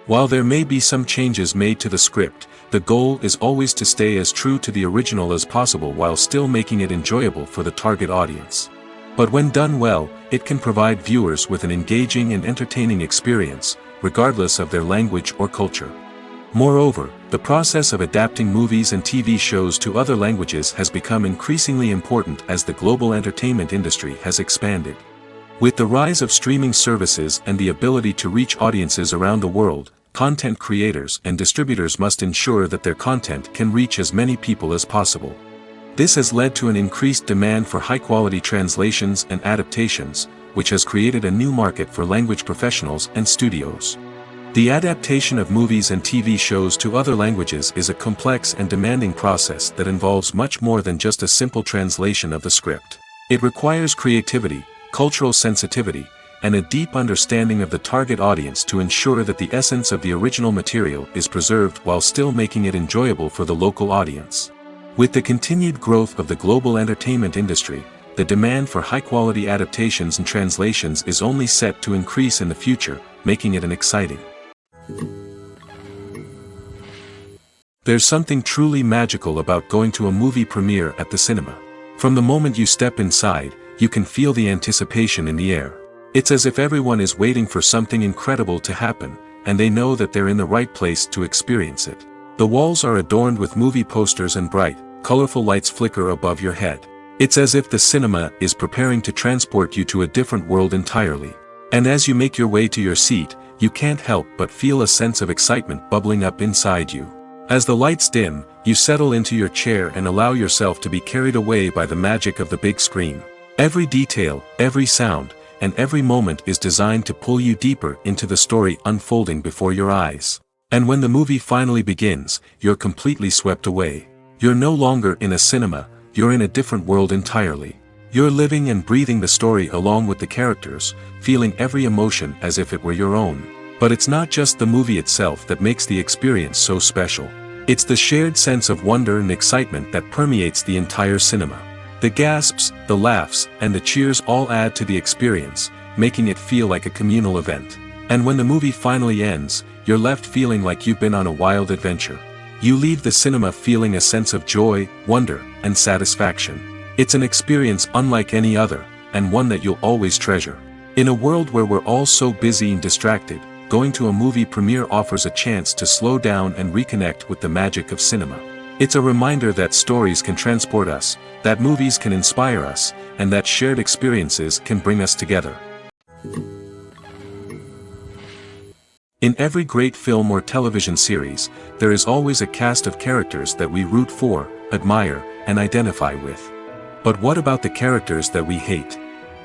While there may be some changes made to the script, the goal is always to stay as true to the original as possible while still making it enjoyable for the target audience. But when done well, it can provide viewers with an engaging and entertaining experience, regardless of their language or culture. Moreover, the process of adapting movies and TV shows to other languages has become increasingly important as the global entertainment industry has expanded. With the rise of streaming services and the ability to reach audiences around the world, content creators and distributors must ensure that their content can reach as many people as possible. This has led to an increased demand for high-quality translations and adaptations, which has created a new market for language professionals and studios. The adaptation of movies and TV shows to other languages is a complex and demanding process that involves much more than just a simple translation of the script. It requires creativity, cultural sensitivity, and a deep understanding of the target audience to ensure that the essence of the original material is preserved while still making it enjoyable for the local audience. With the continued growth of the global entertainment industry, the demand for high-quality adaptations and translations is only set to increase in the future, making it an exciting. There's something truly magical about going to a movie premiere at the cinema. From the moment you step inside, you can feel the anticipation in the air. It's as if everyone is waiting for something incredible to happen, and they know that they're in the right place to experience it. The walls are adorned with movie posters and bright, colorful lights flicker above your head. It's as if the cinema is preparing to transport you to a different world entirely. And as you make your way to your seat, you can't help but feel a sense of excitement bubbling up inside you. As the lights dim, you settle into your chair and allow yourself to be carried away by the magic of the big screen. Every detail, every sound, and every moment is designed to pull you deeper into the story unfolding before your eyes. And when the movie finally begins, you're completely swept away. You're no longer in a cinema, you're in a different world entirely. You're living and breathing the story along with the characters, feeling every emotion as if it were your own. But it's not just the movie itself that makes the experience so special. It's the shared sense of wonder and excitement that permeates the entire cinema. The gasps, the laughs, and the cheers all add to the experience, making it feel like a communal event. And when the movie finally ends, you're left feeling like you've been on a wild adventure. You leave the cinema feeling a sense of joy, wonder, and satisfaction. It's an experience unlike any other, and one that you'll always treasure. In a world where we're all so busy and distracted, going to a movie premiere offers a chance to slow down and reconnect with the magic of cinema. It's a reminder that stories can transport us, that movies can inspire us, and that shared experiences can bring us together. In every great film or television series, there is always a cast of characters that we root for, admire, and identify with. But what about the characters that we hate?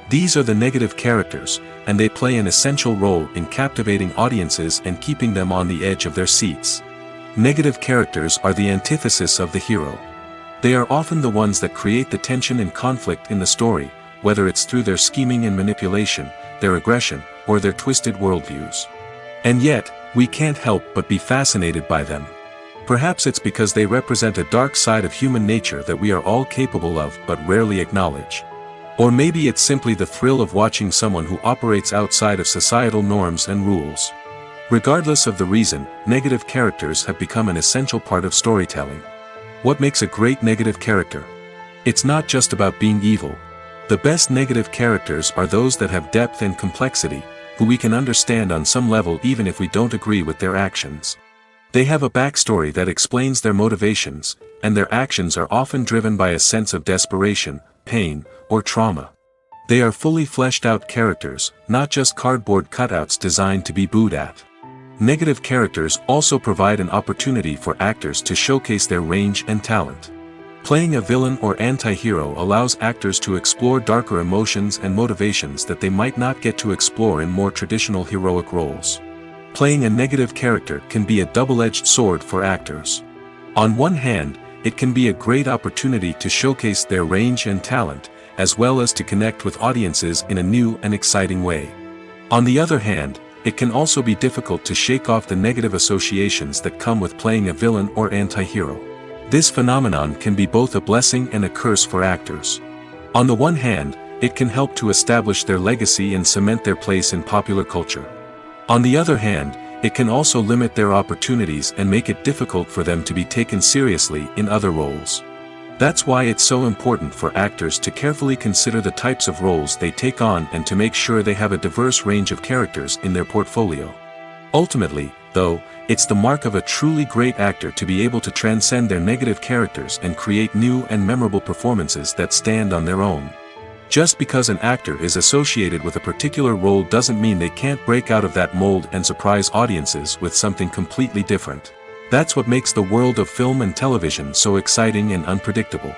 These are the negative characters, and they play an essential role in captivating audiences and keeping them on the edge of their seats. Negative characters are the antithesis of the hero. They are often the ones that create the tension and conflict in the story, whether it's through their scheming and manipulation, their aggression, or their twisted worldviews. And yet, we can't help but be fascinated by them. Perhaps it's because they represent a dark side of human nature that we are all capable of but rarely acknowledge. Or maybe it's simply the thrill of watching someone who operates outside of societal norms and rules. Regardless of the reason, negative characters have become an essential part of storytelling. What makes a great negative character? It's not just about being evil. The best negative characters are those that have depth and complexity, who we can understand on some level even if we don't agree with their actions. They have a backstory that explains their motivations, and their actions are often driven by a sense of desperation, pain, or trauma. They are fully fleshed out characters, not just cardboard cutouts designed to be booed at. Negative characters also provide an opportunity for actors to showcase their range and talent. Playing a villain or anti-hero allows actors to explore darker emotions and motivations that they might not get to explore in more traditional heroic roles. Playing a negative character can be a double-edged sword for actors. On one hand, it can be a great opportunity to showcase their range and talent, as well as to connect with audiences in a new and exciting way. On the other hand, it can also be difficult to shake off the negative associations that come with playing a villain or anti-hero. This phenomenon can be both a blessing and a curse for actors. On the one hand, it can help to establish their legacy and cement their place in popular culture. On the other hand, it can also limit their opportunities and make it difficult for them to be taken seriously in other roles. That's why it's so important for actors to carefully consider the types of roles they take on and to make sure they have a diverse range of characters in their portfolio. Ultimately, though, it's the mark of a truly great actor to be able to transcend their negative characters and create new and memorable performances that stand on their own. Just because an actor is associated with a particular role doesn't mean they can't break out of that mold and surprise audiences with something completely different. That's what makes the world of film and television so exciting and unpredictable.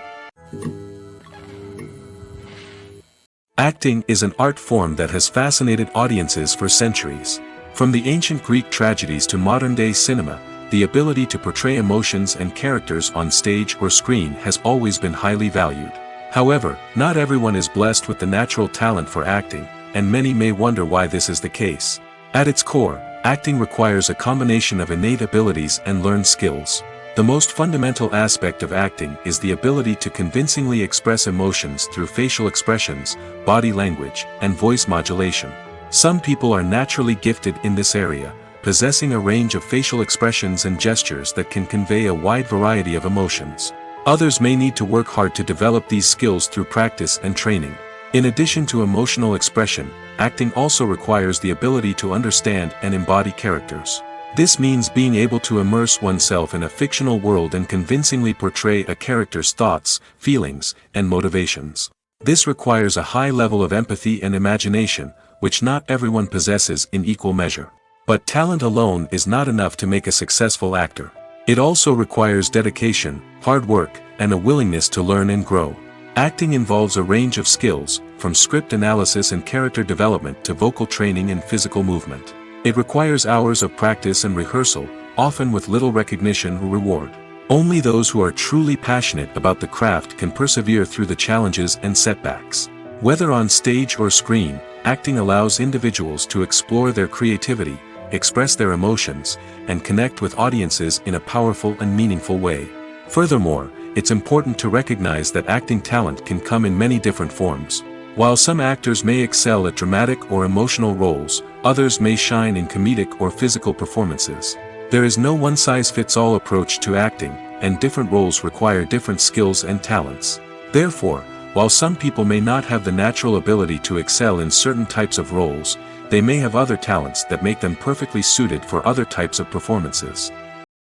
Acting is an art form that has fascinated audiences for centuries. From the ancient Greek tragedies to modern-day cinema, the ability to portray emotions and characters on stage or screen has always been highly valued. However, not everyone is blessed with the natural talent for acting, and many may wonder why this is the case. At its core, acting requires a combination of innate abilities and learned skills. The most fundamental aspect of acting is the ability to convincingly express emotions through facial expressions, body language, and voice modulation. Some people are naturally gifted in this area, possessing a range of facial expressions and gestures that can convey a wide variety of emotions. Others may need to work hard to develop these skills through practice and training. In addition to emotional expression, acting also requires the ability to understand and embody characters. This means being able to immerse oneself in a fictional world and convincingly portray a character's thoughts, feelings, and motivations. This requires a high level of empathy and imagination, which not everyone possesses in equal measure. But talent alone is not enough to make a successful actor. It also requires dedication, hard work, and a willingness to learn and grow. Acting involves a range of skills, from script analysis and character development to vocal training and physical movement. It requires hours of practice and rehearsal, often with little recognition or reward. Only those who are truly passionate about the craft can persevere through the challenges and setbacks. Whether on stage or screen, acting allows individuals to explore their creativity, express their emotions, and connect with audiences in a powerful and meaningful way. Furthermore, it's important to recognize that acting talent can come in many different forms. While some actors may excel at dramatic or emotional roles, others may shine in comedic or physical performances. There is no one-size-fits-all approach to acting, and different roles require different skills and talents. Therefore, While some people may not have the natural ability to excel in certain types of roles, they may have other talents that make them perfectly suited for other types of performances.